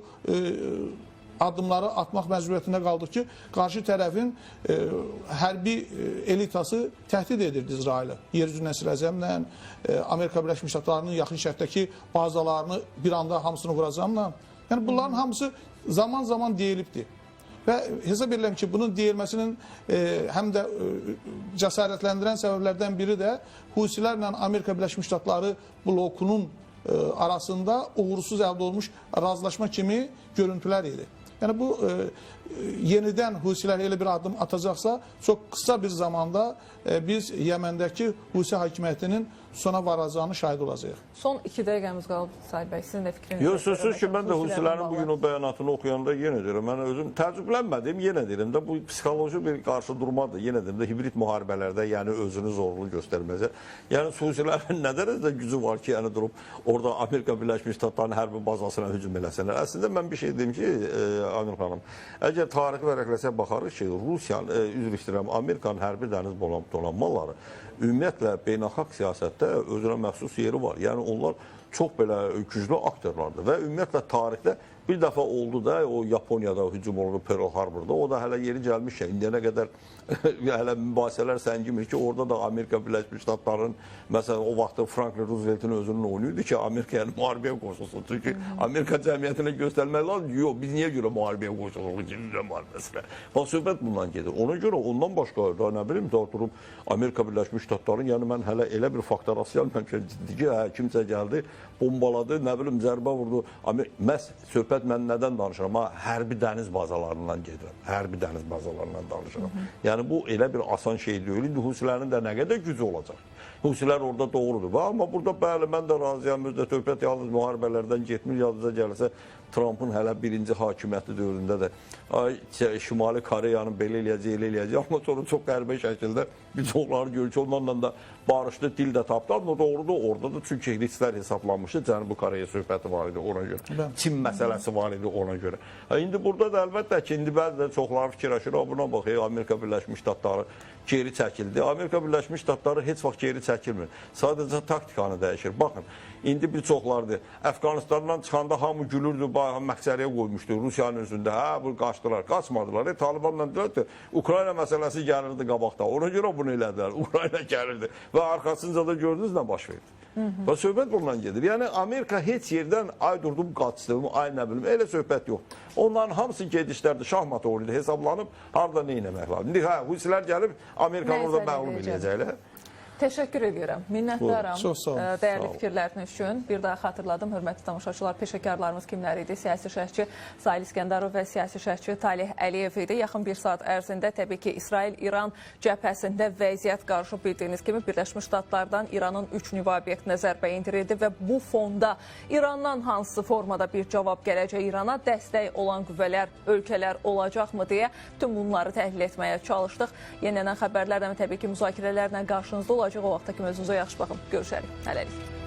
addımları atmaq məcburiyyətində qaldıq ki, qarşı tərəfin hərbi elitası təhdid edirdi İsraili. Yer üzündən siləcəmlə, Amerika Birləşmiş Ştatlarının yaxın şərtdəki bazalarını bir anda hamısını vuracamla. Yəni, bunların hamısı zaman-zaman deyilibdir. Və hesab edirəm ki, bunun deyilməsinin həm də cəsarətləndirən səbəblərdən biri də Husilərlə Amerika Birləşmiş Ştatları blokunun arasında uğursuz əldə olmuş razılaşma kimi görüntülər idi. Yəni, bu yenidən Husilər elə bir adım atacaqsa, çox qısa bir zamanda biz Yəməndəki Husi hakimiyyətinin sona varacağını şahid olacaq. Son 2 dəqiqəmiz qaldı, Sahil bəy, sizin də fikriniz. Yox, sözsüz ki, mən də Husilərin bugün o bəyanatını oxuyanda yenə deyirəm, mən özüm təəccüblənmədim, yenə deyirəm də bu psixoloji bir qarşı durmadır, yenə deyirəm də hibrid müharibələrdə, yəni özünü zorlu göstərməzə. Yəni Husilərin nə dərəcədə gücü var ki, yəni durub orada Amerika Birləşmiş Ştatlarının hərbi bazasına hücum eləsənlər. Əslində mən bir şey deyim ki, Amir xanım, əgər tarixi vərəqləsə baxarıq ki, Rusiyanın, üzr istəyirəm, Amerikanın hərbi dəniz donanmaları ümumiyyətlə beynəlxalq siyasətdə özünə məxsus yeri var. Yəni onlar çox belə güclü aktörlardır və ümumiyyətlə tarixdə bir dəfə oldu da o Yaponiyada hücum oldu Pearl Harbor'da. O da hələ yeri gəlmiş ki, indiyənə qədər hələ mübahisələr səngimir ki, orada da Amerika Birləşmiş Ştatlarının məsələn o vaxtda Franklin Roosevelt'in özünün oyunuydu ki, Amerika yəni müharibəyə qoşulsun. Çünki Amerika cəmiyyətinə göstərmək lazım. Yox, biz niyə görə müharibəyə qoşuluq Cənnət müharibəsinə? Bax, söhbət bundan gedir. Ona görə ondan başqa da nə bilim durub Amerika Birləşmiş Ştatlarının, yəni mən hələ elə bir fakta rast gəlməmişəm ki, kimsə gəldi, bombaladı, nə bilim zərbə vurdu. Məhz söhbət mən nədən danışıram? Hərbi dəniz bazalarından gedirəm. Hərbi dəniz bazalarından danışıram. Yəni bu elə bir asan şey deyil. Husilərin də nə qədər gücü olacaq? Husilər orada doğrudur. Amma burada bəli, mən də razıyam. Özdə söhbət yalnız müharibələrdən getmir. Yadınıza gəlirsə, Trump'ın hələ birinci hakimiyyəti dövründə də Şimali Koreyanın belə eləyəcək, elə eləyəcək. Amma sonra çox qəribə şəkildə biz onları görürük ki, onlarla da barışlı dil də tapdı. Amma doğrudur, orada da çünki risklər hesablanmışdı. Cənubi Koreya söhbəti var idi ona görə. Çin məsələsi var idi ona görə. İndi burada da əlbəttə ki, indi bəziləri çoxları fikirləşir, buna baxıyor, Amerika Birləşmiş Ştatları geri çəkildi. Amerika Birləşmiş Ştatları heç vaxt geri çəkilmir. Sadəcə taktikanı dəyişir. Baxın, indi bir çoxlardır. Əfqanistandan çıxanda hamı gülürdü, məqsədiyə qoymuşdu Rusiyanın özündə. Hə, bu qaçdılar, qaçmadılar. Talibanla deyirlər ki, Ukrayna məsələsi gəlirdi qabaqda. Ona görə bunu elədilər. Ukrayna gəlirdi və arxasınca da gördünüz nə baş verdi. Və söhbət bundan gedir. Yəni Amerika heç yerdən ay durdum qaçdım, ay nə bilim, elə söhbət yox. Onların hamısı gedişlərdə şahmat oyunu hesablanıb, harda nə etmək lazım. İndi hə, Husilər gəlib Amerikanı orada məğlub edəcəklər. Təşəkkür edirəm. Minnətdaram Çox sağ olun. Dəyərli fikirləriniz üçün. Bir daha xatırladım, hörmətli tamaşaçılar, peşəkarlarımız kimlər idi? Siyasi şərhçi Salih İskəndarov və siyasi şərhçi Talih Əliyev idi. Yaxın bir saat ərzində təbii ki, İsrail-İran cəbhəsində vəziyyət qarışıb bildiyiniz kimi Birləşmiş Ştatlardan İranın 3 nüvə obyektinə zərbə endirildi və bu fonda İrandan hansı formada bir cavab gələcək, İrana dəstək olan qüvvələr, ölkələr olacaqmı deyə tüm bunları təhlil etməyə çalışdıq. Yenilənən xəbərlərlə və təbii ki, müzakirələrlə qarşınızda olacaq. O vaxta kimi özünüzə yaxşı baxın. Görüşərik. Hələlik.